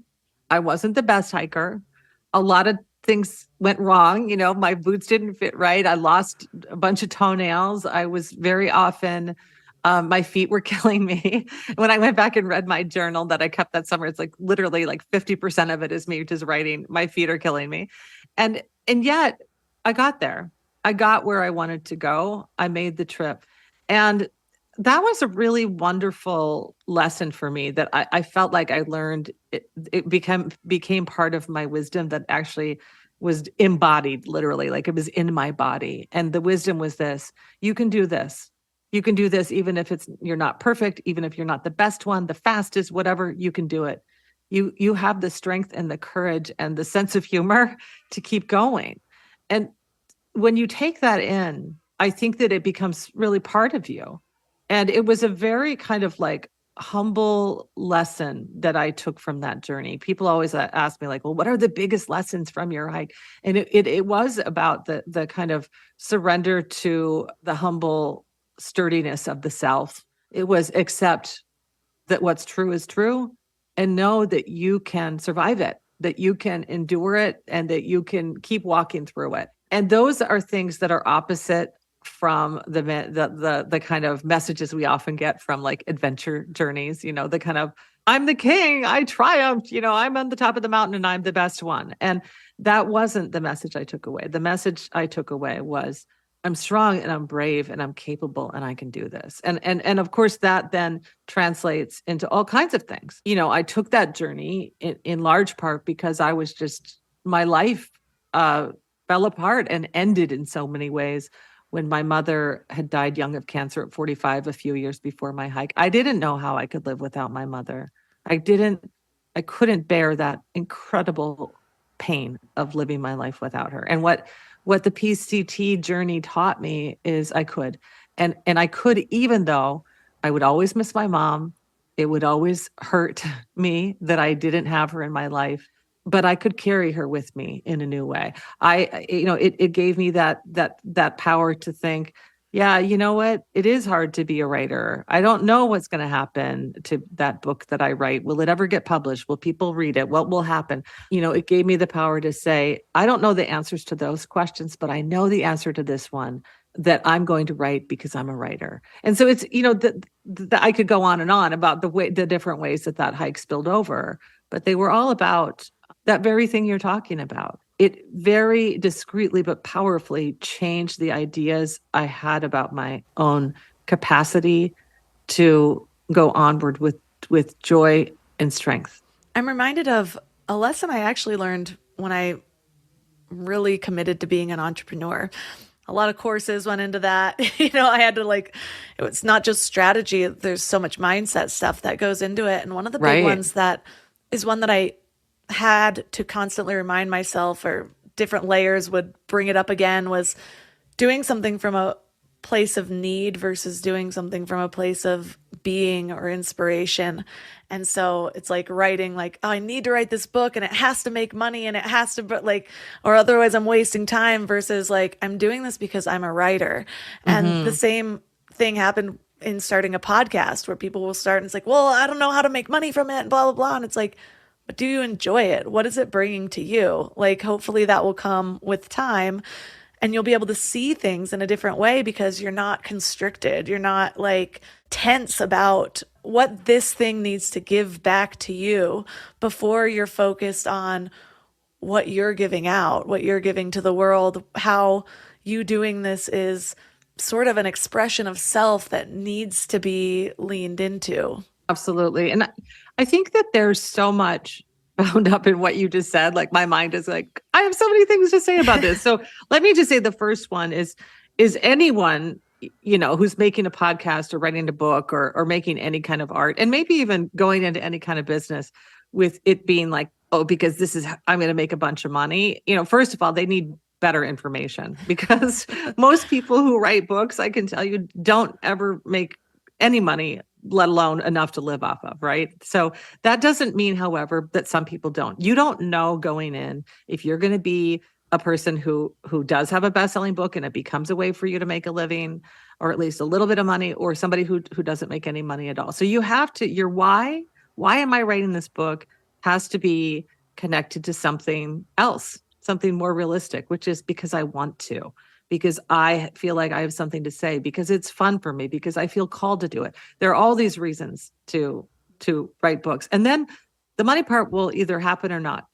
I wasn't the best hiker. A lot of things went wrong. My boots didn't fit right. I lost a bunch of toenails. I was very often my feet were killing me. When I went back and read my journal that I kept that summer, it's like literally like 50% of it is me just writing, my feet are killing me. And yet I got there. I got where I wanted to go. I made the trip. And that was a really wonderful lesson for me that I felt like I learned. It became part of my wisdom that actually was embodied literally, like it was in my body. And the wisdom was this: you can do this. You can do this even if you're not perfect, even if you're not the best one, the fastest, whatever, you can do it. You have the strength and the courage and the sense of humor to keep going. And when you take that in, I think that it becomes really part of you. And it was a very kind of like humble lesson that I took from that journey. People always ask me like, well, what are the biggest lessons from your hike? And it was about the kind of surrender to the humble sturdiness of the self. It was accept that what's true is true and know that you can survive it, that you can endure it, and that you can keep walking through it. And those are things that are opposite from the kind of messages we often get from like adventure journeys, the kind of, I'm the king, I triumphed, I'm on the top of the mountain and I'm the best one. And that wasn't the message I took away. The message I took away was, I'm strong and I'm brave and I'm capable and I can do this. And of course that then translates into all kinds of things. I took that journey in large part because I was just, my life fell apart and ended in so many ways when my mother had died young of cancer at 45, a few years before my hike. I didn't know how I could live without my mother. I couldn't bear that incredible pain of living my life without her. And what the PCT journey taught me is I could. And I could, even though I would always miss my mom. It would always hurt me that I didn't have her in my life, but I could carry her with me in a new way. It gave me that power to think, yeah, you know what? It is hard to be a writer. I don't know what's going to happen to that book that I write. Will it ever get published? Will people read it? What will happen? It gave me the power to say, I don't know the answers to those questions, but I know the answer to this one, that I'm going to write because I'm a writer. And so it's, I could go on and on about the different ways that hike spilled over, but they were all about that very thing you're talking about. It very discreetly but powerfully changed the ideas I had about my own capacity to go onward with joy and strength. I'm reminded of a lesson I actually learned when I really committed to being an entrepreneur. A lot of courses went into that. I had to it's not just strategy. There's so much mindset stuff that goes into it. And one of the big ones that is one that I had to constantly remind myself, or different layers would bring it up again, was doing something from a place of need versus doing something from a place of being or inspiration. And so it's like writing, oh, I need to write this book and it has to make money and it has to, or otherwise I'm wasting time, versus I'm doing this because I'm a writer. And the same thing happened in starting a podcast, where people will start and it's like, well, I don't know how to make money from it and blah, blah, blah. And it's like, but do you enjoy it? What is it bringing to you? Hopefully that will come with time. And you'll be able to see things in a different way because you're not constricted. You're not tense about what this thing needs to give back to you before you're focused on what you're giving out, what you're giving to the world. How you doing this is sort of an expression of self that needs to be leaned into. Absolutely. And I think that there's so much bound up in what you just said. My mind is I have so many things to say about this. So let me just say the first one is anyone, who's making a podcast or writing a book or making any kind of art, and maybe even going into any kind of business with it being because I'm going to make a bunch of money. First of all, they need better information, because most people who write books, I can tell you, don't ever make any money, let alone enough to live off of, right? So that doesn't mean, however, that some people don't. You don't know going in if you're going to be a person who does have a best-selling book and it becomes a way for you to make a living, or at least a little bit of money, or somebody who doesn't make any money at all. So you have to, your why am I writing this book, has to be connected to something else, something more realistic, which is because I want to, because I feel like I have something to say, because it's fun for me, because I feel called to do it. There are all these reasons to write books. And then the money part will either happen or not,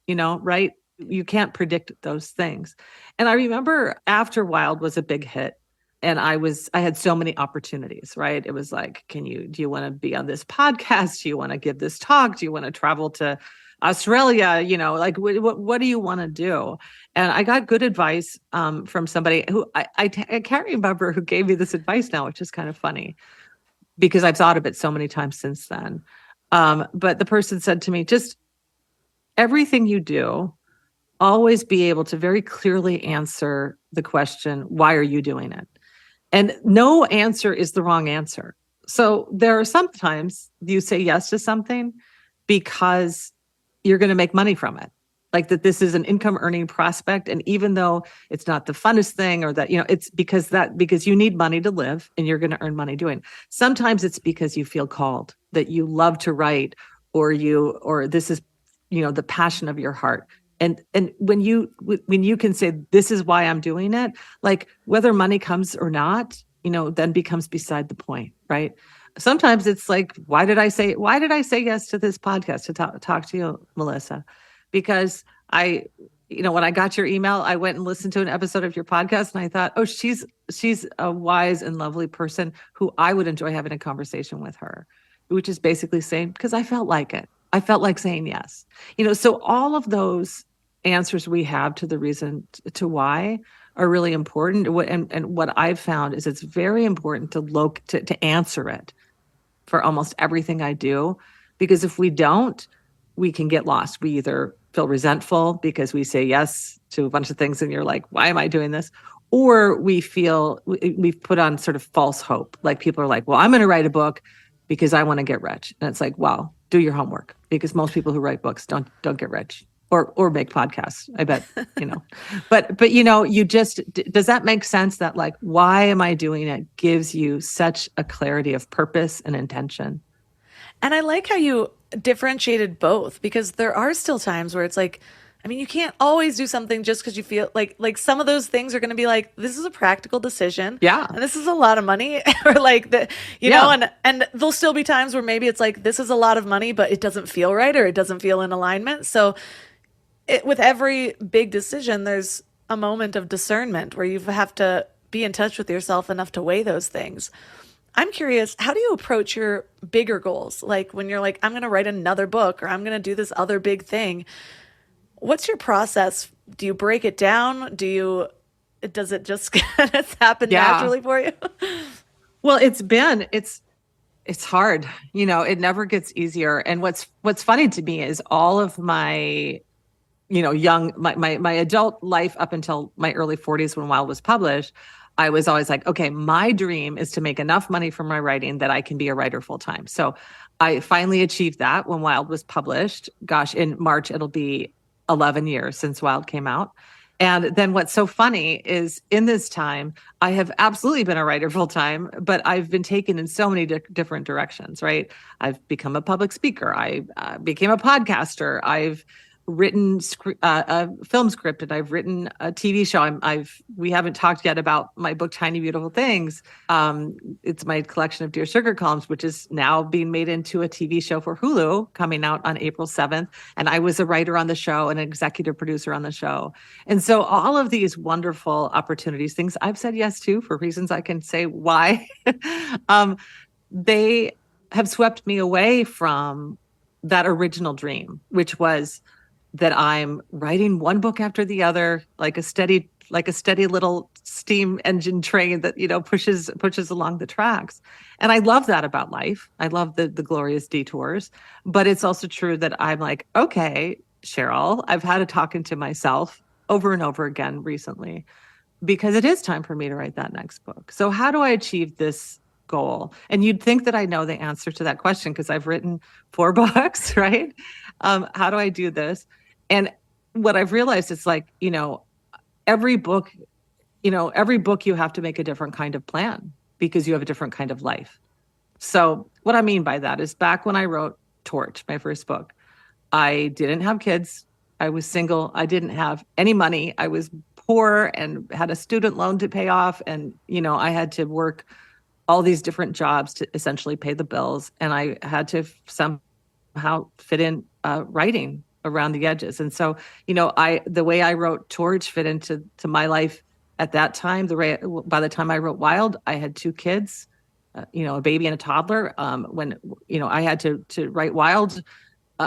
right? You can't predict those things. And I remember after Wild was a big hit, and I had so many opportunities, right? It was do you want to be on this podcast? Do you want to give this talk? Do you want to travel to Australia? What do you want to do? And I got good advice from somebody who I can't remember who gave me this advice now, which is kind of funny because I've thought of it so many times since then. But the person said to me, just everything you do, always be able to very clearly answer the question, why are you doing it? And no answer is the wrong answer. So there are sometimes you say yes to something because you're going to make money from it. That this is an income earning prospect. And even though it's not the funnest thing, or that, it's because you need money to live and you're going to earn money doing it. Sometimes it's because you feel called, that you love to write, or this is, the passion of your heart. And when you can say, this is why I'm doing it, whether money comes or not, then becomes beside the point, right? Sometimes it's why did I say yes to this podcast to talk to you, Melissa? Because when I got your email, I went and listened to an episode of your podcast, and I thought, oh, she's a wise and lovely person who I would enjoy having a conversation with her, which is basically saying, because I felt like it. I felt like saying yes. So all of those answers we have to the reason to why are really important. And what I've found is it's very important to answer it for almost everything I do, because if we don't, we can get lost. We either feel resentful because we say yes to a bunch of things and you're like, why am I doing this? Or we feel we've put on sort of false hope. People are like, well, I'm going to write a book because I want to get rich. And it's well, do your homework, because most people who write books don't get rich or make podcasts. I bet, but you just, does that make sense that why am I doing it gives you such a clarity of purpose and intention? And I like how you differentiated both, because there are still times where it's you can't always do something just because you feel like some of those things are going to be this is a practical decision. Yeah. And this is a lot of money or know, and there'll still be times where maybe it's this is a lot of money, but it doesn't feel right, or it doesn't feel in alignment. So with every big decision, there's a moment of discernment where you have to be in touch with yourself enough to weigh those things. I'm curious, how do you approach your bigger goals? When you're I'm going to write another book, or I'm going to do this other big thing. What's your process? Do you break it down? Does it just kind of happen naturally for you? Well, it's hard. It never gets easier. And what's funny to me is all of my, my adult life up until my early 40s when Wild was published, I was always like, okay, my dream is to make enough money from my writing that I can be a writer full time. So I finally achieved that when Wild was published. Gosh, in March, it'll be 11 years since Wild came out. And then what's so funny is in this time, I have absolutely been a writer full time, but I've been taken in so many different directions, right? I've become a public speaker. I became a podcaster. I've written a film script, and I've written a TV show. We haven't talked yet about my book, Tiny Beautiful Things. It's my collection of Dear Sugar columns, which is now being made into a TV show for Hulu, coming out on April 7th. And I was a writer on the show and an executive producer on the show. And so all of these wonderful opportunities, things I've said yes to for reasons I can say why, they have swept me away from that original dream, which was that I'm writing one book after the other, like a steady little steam engine train that, pushes along the tracks. And I love that about life. I love the glorious detours, but it's also true that I'm like, okay, Cheryl, I've had a talking to myself over and over again recently, because it is time for me to write that next book. So how do I achieve this goal? And you'd think that I know the answer to that question because I've written 4 books, right? How do I do this? And what I've realized is like, every book you have to make a different kind of plan because you have a different kind of life. So what I mean by that is back when I wrote Torch, my first book, I didn't have kids. I was single. I didn't have any money. I was poor and had a student loan to pay off. And, I had to work all these different jobs to essentially pay the bills. And I had to somehow fit in writing around the edges. And so, the way I wrote Torch fit into my life at that time. By the time I wrote Wild, I had 2 kids, a baby and a toddler. When, I had to write Wild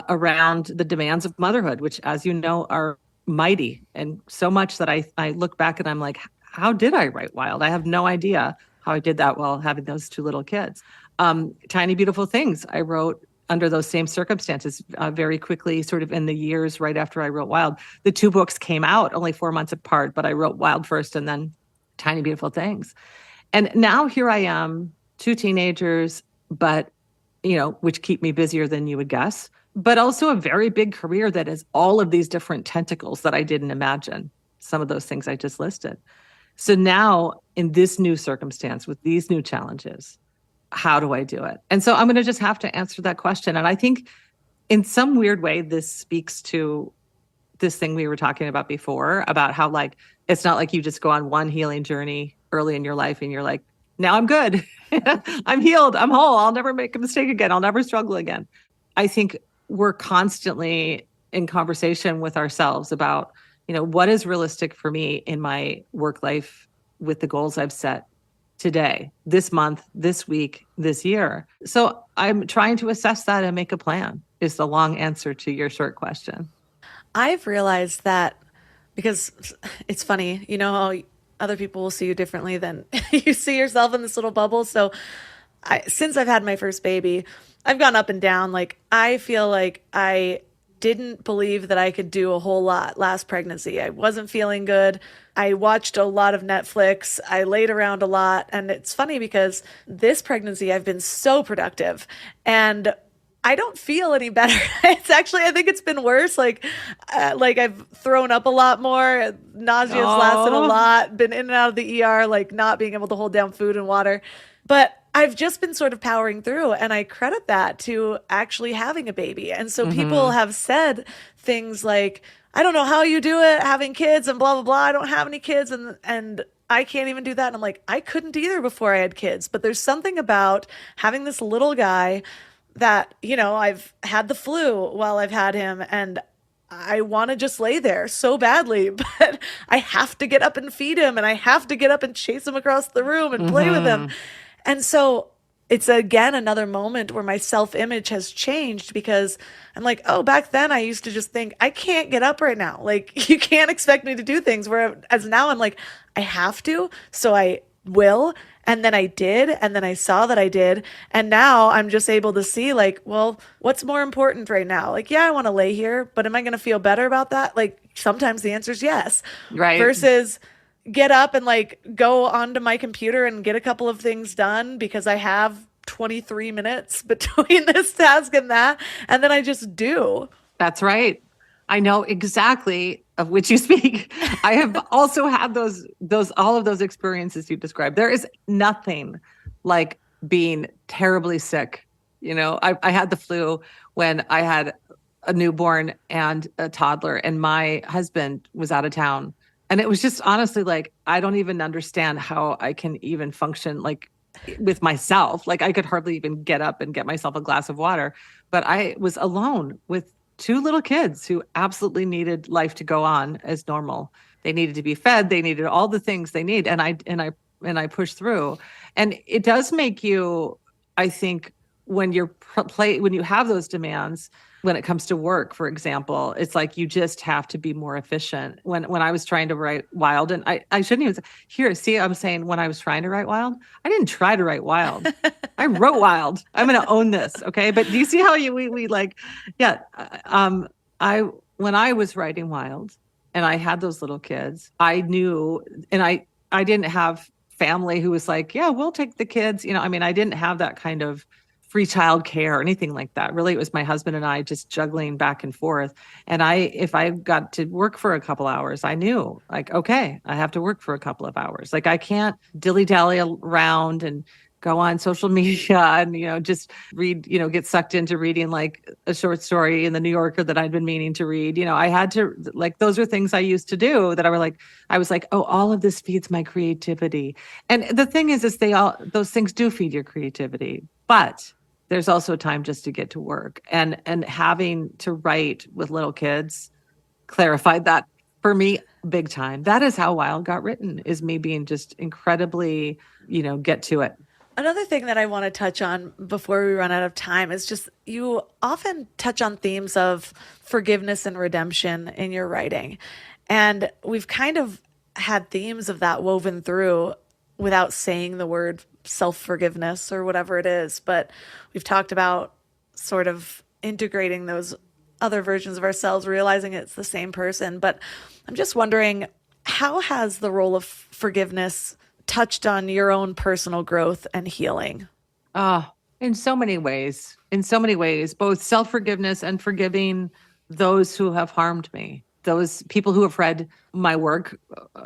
around the demands of motherhood, which, as you know, are mighty. And so much that I look back and I'm like, how did I write Wild? I have no idea how I did that while having those 2 little kids. Tiny Beautiful Things, I wrote under those same circumstances very quickly, sort of in the years right after I wrote Wild. The 2 books came out only 4 months apart, but I wrote Wild first and then Tiny Beautiful Things. And now here I am, 2 teenagers, but, which keep me busier than you would guess, but also a very big career that has all of these different tentacles that I didn't imagine, some of those things I just listed. So now in this new circumstance with these new challenges, how do I do it? And so I'm going to just have to answer that question. And I think in some weird way, this speaks to this thing we were talking about before, about how like, it's not like you just go on one healing journey early in your life and you're like, now I'm good. I'm healed. I'm whole. I'll never make a mistake again. I'll never struggle again. I think we're constantly in conversation with ourselves about, what is realistic for me in my work life with the goals I've set today, this month, this week, this year. So I'm trying to assess that and make a plan, is the long answer to your short question. I've realized that because it's funny, how other people will see you differently than you see yourself in this little bubble. So since I've had my first baby, I've gone up and down. Like, I feel like I didn't believe that I could do a whole lot last pregnancy. I wasn't feeling good. I watched a lot of Netflix. I laid around a lot. And it's funny because this pregnancy, I've been so productive and I don't feel any better. It's actually, I think it's been worse. Like I've thrown up a lot more. Nausea has lasted a lot, been in and out of the ER, like not being able to hold down food and water. But I've just been sort of powering through, and I credit that to actually having a baby. And so people have said things like, I don't know how you do it having kids and blah, blah, blah. I don't have any kids and I can't even do that. And I'm like, I couldn't either before I had kids. But there's something about having this little guy that, I've had the flu while I've had him and I want to just lay there so badly, but I have to get up and feed him and I have to get up and chase him across the room and play with him. And so it's again another moment where my self-image has changed because I'm like, oh, back then I used to just think I can't get up right now. Like you can't expect me to do things. Whereas now I'm like, I have to, so I will. And then I did, and then I saw that I did. And now I'm just able to see like, well, what's more important right now? Like, yeah, I want to lay here, but am I going to feel better about that? Like sometimes the answer is yes. Right. Versus get up and like go onto my computer and get a couple of things done because I have 23 minutes between this task and that. And then I just do. That's right. I know exactly of which you speak. I have also had all of those experiences you described. There is nothing like being terribly sick. You know, I had the flu when I had a newborn and a toddler, and my husband was out of town. And it was just honestly like, I don't even understand how I can even function like with myself. Like I could hardly even get up and get myself a glass of water. But I was alone with two little kids who absolutely needed life to go on as normal. They needed to be fed. They needed all the things they need. And I pushed through. And it does make you, I think, when when you have those demands, when it comes to work, for example, it's like you just have to be more efficient. When I was trying to write Wild, and I shouldn't even here, see, I'm saying when I was trying to write Wild, I didn't try to write Wild. I wrote Wild. I'm going to own this. Okay. But do you see how we like, yeah. When I was writing Wild and I had those little kids, I knew, and I didn't have family who was like, yeah, we'll take the kids. You know, I mean, I didn't have that kind of free child care or anything like that. Really, it was my husband and I just juggling back and forth. And if I got to work for a couple hours, I knew like, okay, I have to work for a couple of hours. Like I can't dilly-dally around and go on social media and, just read, get sucked into reading like a short story in the New Yorker that I'd been meaning to read. I had to, like, those are things I used to do that I was like, oh, all of this feeds my creativity. And the thing is those things do feed your creativity, but there's also time just to get to work, and having to write with little kids clarified that for me big time. That is how Wild got written, is me being just incredibly, get to it. Another thing that I want to touch on before we run out of time is just you often touch on themes of forgiveness and redemption in your writing. And we've kind of had themes of that woven through without saying the word self-forgiveness or whatever it is. But we've talked about sort of integrating those other versions of ourselves, realizing it's the same person. But I'm just wondering, how has the role of forgiveness touched on your own personal growth and healing? In so many ways, both self-forgiveness and forgiving those who have harmed me, those people who have read my work,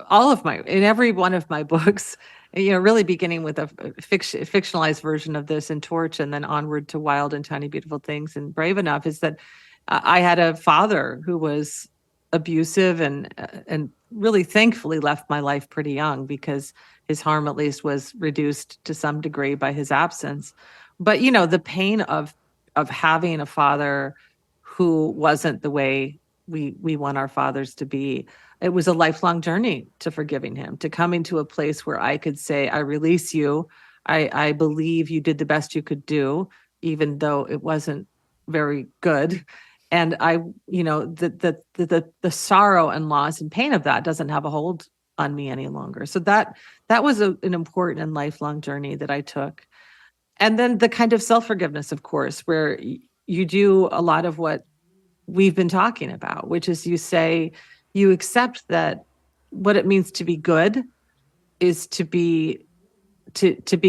in every one of my books, really beginning with a fictionalized version of this in Torch and then onward to Wild and Tiny Beautiful Things and Brave Enough, is that I had a father who was abusive and really thankfully left my life pretty young, because his harm at least was reduced to some degree by his absence. But, the pain of having a father who wasn't the way we want our fathers to be, it was a lifelong journey to forgiving him, to coming to a place where I could say, I release you. I believe you did the best you could do, even though it wasn't very good. And the sorrow and loss and pain of that doesn't have a hold on me any longer. So that was an important and lifelong journey that I took. And then the kind of self-forgiveness, of course, where you do a lot of what we've been talking about, which is you accept that what it means to be good is to be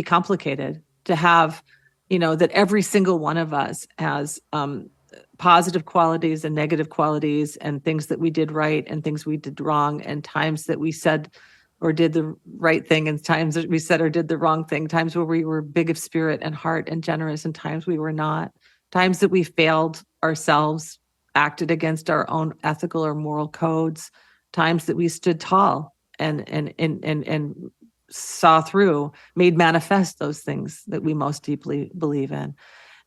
complicated, to have, that every single one of us has positive qualities and negative qualities, and things that we did right and things we did wrong, and times that we said or did the right thing, and times that we said or did the wrong thing, times where we were big of spirit and heart and generous, and times we were not, times that we failed ourselves, acted against our own ethical or moral codes, times that we stood tall and saw through, made manifest those things that we most deeply believe in.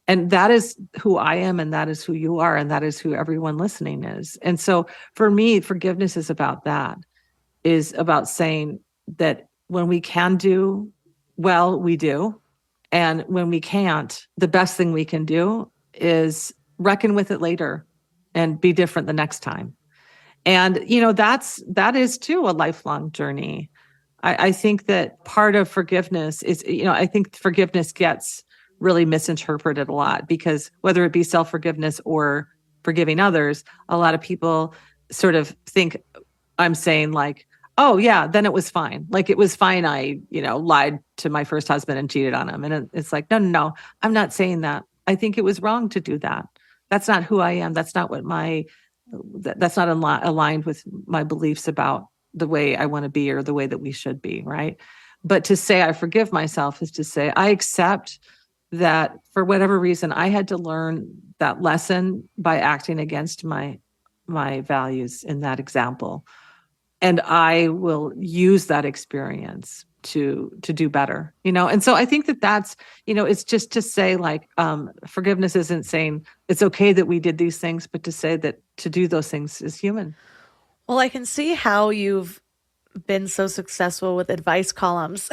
And that is who I am, and that is who you are, and that is who everyone listening is. And so for me, forgiveness is about that, is about saying that when we can do well, we do, And when we can't, the best thing we can do is reckon with it later and be different the next time. And, that is too a lifelong journey. I think that part of forgiveness is, I think forgiveness gets really misinterpreted a lot, because whether it be self-forgiveness or forgiving others, a lot of people sort of think I'm saying like, oh yeah, then it was fine. Like it was fine. I, lied to my first husband and cheated on him. And it's like, no, no, no, I'm not saying that. I think it was wrong to do that. That's not who I am. That's not what that's not aligned with my beliefs about the way I want to be or the way that we should be. Right. But to say I forgive myself is to say I accept that for whatever reason, I had to learn that lesson by acting against my values in that example. And I will use that experience to do better, And so I think that's, it's just to say like, forgiveness isn't saying it's okay that we did these things, but to say that to do those things is human. Well, I can see how you've been so successful with advice columns.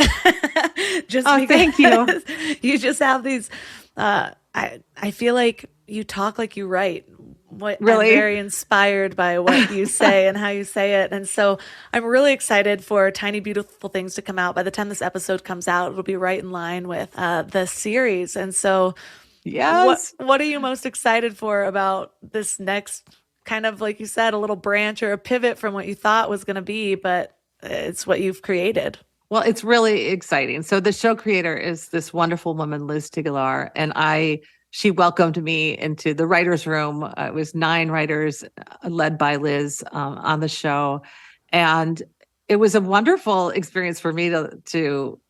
Just because thank you. You just have these, I feel like you talk like you write. Really? I'm very inspired by what you say and how you say it. And so I'm really excited for Tiny Beautiful Things to come out. By the time this episode comes out, it'll be right in line with the series. And so yes. What are you most excited for about this next kind of, like you said, a little branch or a pivot from what you thought was going to be, but it's what you've created? Well, it's really exciting. So the show creator is this wonderful woman, Liz Tigelaar, and she welcomed me into the writer's room. It was 9 writers led by Liz on the show. And it was a wonderful experience for me to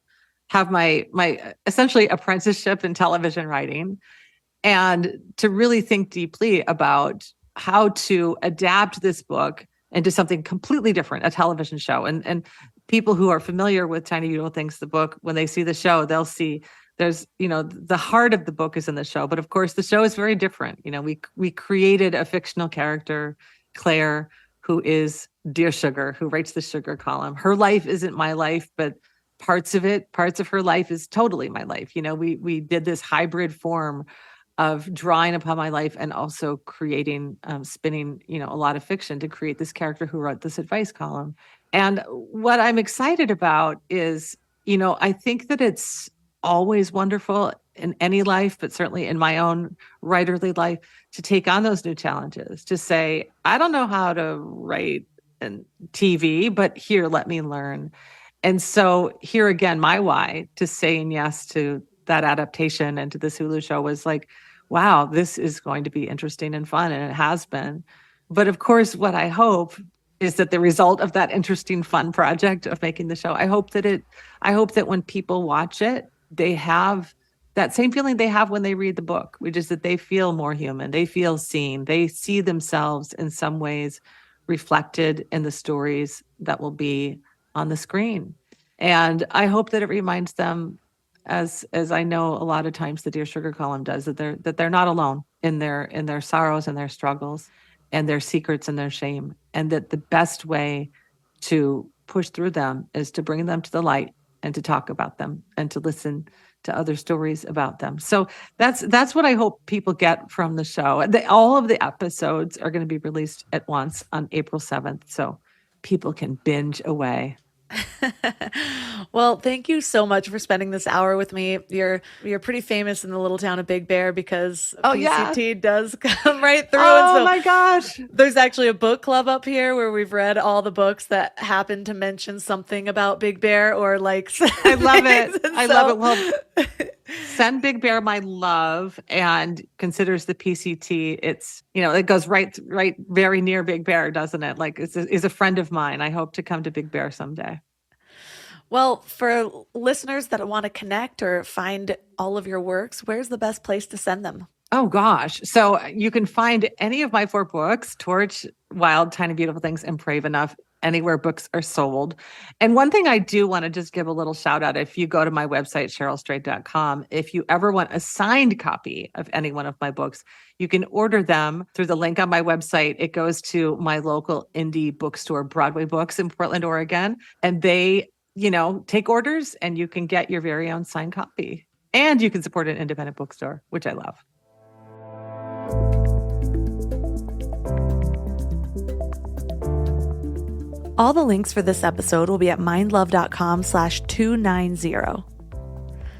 have my essentially apprenticeship in television writing and to really think deeply about how to adapt this book into something completely different, a television show. And people who are familiar with Tiny Beautiful Things, the book, when they see the show, they'll see there's, the heart of the book is in the show, but of course the show is very different. We created a fictional character, Claire, who is Dear Sugar, who writes the sugar column. Her life isn't my life, but parts of her life is totally my life. We did this hybrid form of drawing upon my life and also creating, spinning, a lot of fiction to create this character who wrote this advice column. And what I'm excited about is, I think that it's always wonderful in any life, but certainly in my own writerly life, to take on those new challenges, to say, I don't know how to write in TV, but here, let me learn. And so here again, my why to saying yes to that adaptation and to this Hulu show was like, wow, this is going to be interesting and fun. And it has been. But of course, what I hope is that the result of that interesting, fun project of making the show, I hope that when people watch it, they have that same feeling they have when they read the book, which is that they feel more human. They feel seen. They see themselves in some ways reflected in the stories that will be on the screen. And I hope that it reminds them, as I know a lot of times the Dear Sugar column does, that they're not alone in their sorrows and their struggles and their secrets and their shame, and that the best way to push through them is to bring them to the light and to talk about them and to listen to other stories about them. So that's what I hope people get from the show. All of the episodes are going to be released at once on April 7th, so people can binge away. Well, thank you so much for spending this hour with me. You're pretty famous in the little town of Big Bear because PCT does come right through. Oh, and so my gosh. There's actually a book club up here where we've read all the books that happen to mention something about Big Bear or like. I love it. I love it. Well, send Big Bear my love and considers the PCT. It's, it goes right very near Big Bear, doesn't it? Like is a friend of mine. I hope to come to Big Bear someday. Well, for listeners that want to connect or find all of your works, where's the best place to send them? Oh, gosh. So you can find any of my 4 books, Torch, Wild, Tiny Beautiful Things, and Brave Enough, anywhere books are sold. And one thing I do want to just give a little shout out, if you go to my website, CherylStrayed.com, if you ever want a signed copy of any one of my books, you can order them through the link on my website. It goes to my local indie bookstore, Broadway Books in Portland, Oregon, and they take orders and you can get your very own signed copy. And you can support an independent bookstore, which I love. All the links for this episode will be at mindlove.com/290.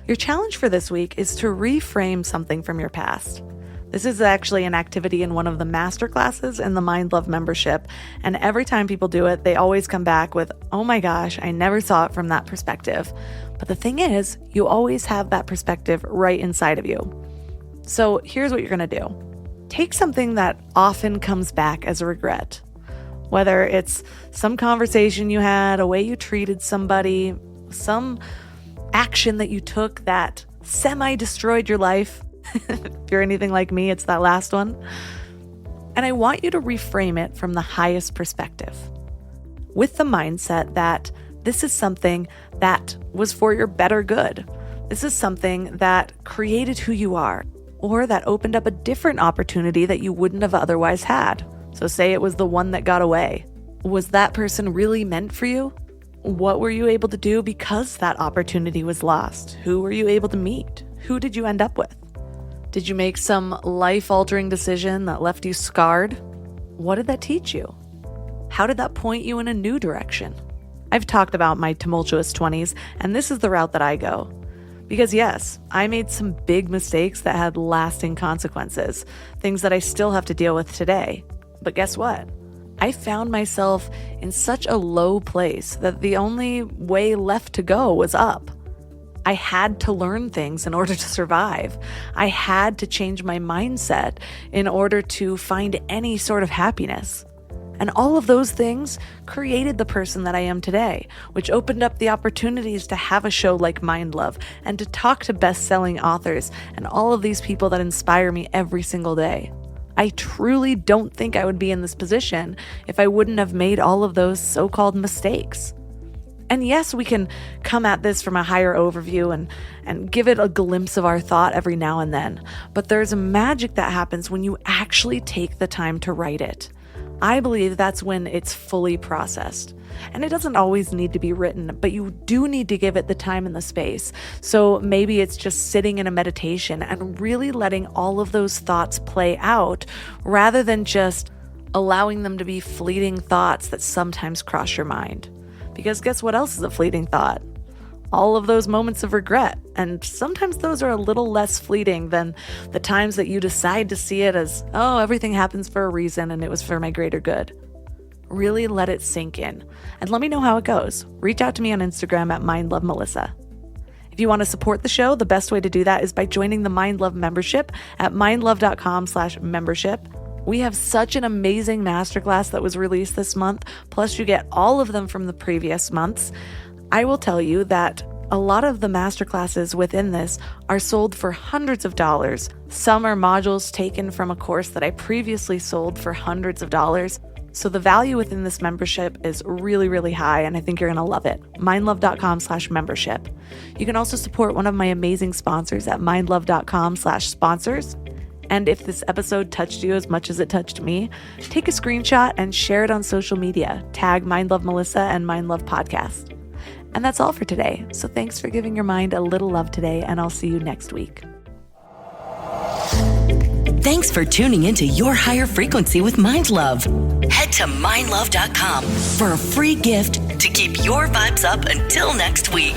Your challenge for this week is to reframe something from your past. This is actually an activity in one of the master classes in the Mind Love membership. And every time people do it, they always come back with, oh my gosh, I never saw it from that perspective. But the thing is, you always have that perspective right inside of you. So here's what you're going to do. Take something that often comes back as a regret. Whether it's some conversation you had, a way you treated somebody, some action that you took that semi-destroyed your life. If you're anything like me, it's that last one. And I want you to reframe it from the highest perspective, with the mindset that this is something that was for your better good. This is something that created who you are, or that opened up a different opportunity that you wouldn't have otherwise had. So say it was the one that got away. Was that person really meant for you? What were you able to do because that opportunity was lost? Who were you able to meet? Who did you end up with? Did you make some life-altering decision that left you scarred? What did that teach you? How did that point you in a new direction? I've talked about my tumultuous 20s, and this is the route that I go. Because yes, I made some big mistakes that had lasting consequences, things that I still have to deal with today. But guess what? I found myself in such a low place that the only way left to go was up. I had to learn things in order to survive. I had to change my mindset in order to find any sort of happiness. And all of those things created the person that I am today, which opened up the opportunities to have a show like Mind Love and to talk to best-selling authors and all of these people that inspire me every single day. I truly don't think I would be in this position if I wouldn't have made all of those so-called mistakes. And yes, we can come at this from a higher overview and give it a glimpse of our thought every now and then. But there's a magic that happens when you actually take the time to write it. I believe that's when it's fully processed. And it doesn't always need to be written, but you do need to give it the time and the space. So maybe it's just sitting in a meditation and really letting all of those thoughts play out rather than just allowing them to be fleeting thoughts that sometimes cross your mind. Because guess what else is a fleeting thought? All of those moments of regret. And sometimes those are a little less fleeting than the times that you decide to see it as, oh, everything happens for a reason and it was for my greater good. Really let it sink in. And let me know how it goes. Reach out to me on Instagram at mindlovemelissa. If you want to support the show, the best way to do that is by joining the Mind Love membership at mindlove.com/membership. We have such an amazing masterclass that was released this month, plus you get all of them from the previous months. I will tell you that a lot of the masterclasses within this are sold for hundreds of dollars. Some are modules taken from a course that I previously sold for hundreds of dollars. So the value within this membership is really, really high, and I think you're going to love it. mindlove.com/membership. You can also support one of my amazing sponsors at mindlove.com/sponsors. And if this episode touched you as much as it touched me, take a screenshot and share it on social media. Tag Mind Love Melissa and Mind Love Podcast. And that's all for today. So thanks for giving your mind a little love today, and I'll see you next week. Thanks for tuning into Your Higher Frequency with Mind Love. Head to mindlove.com for a free gift to keep your vibes up until next week.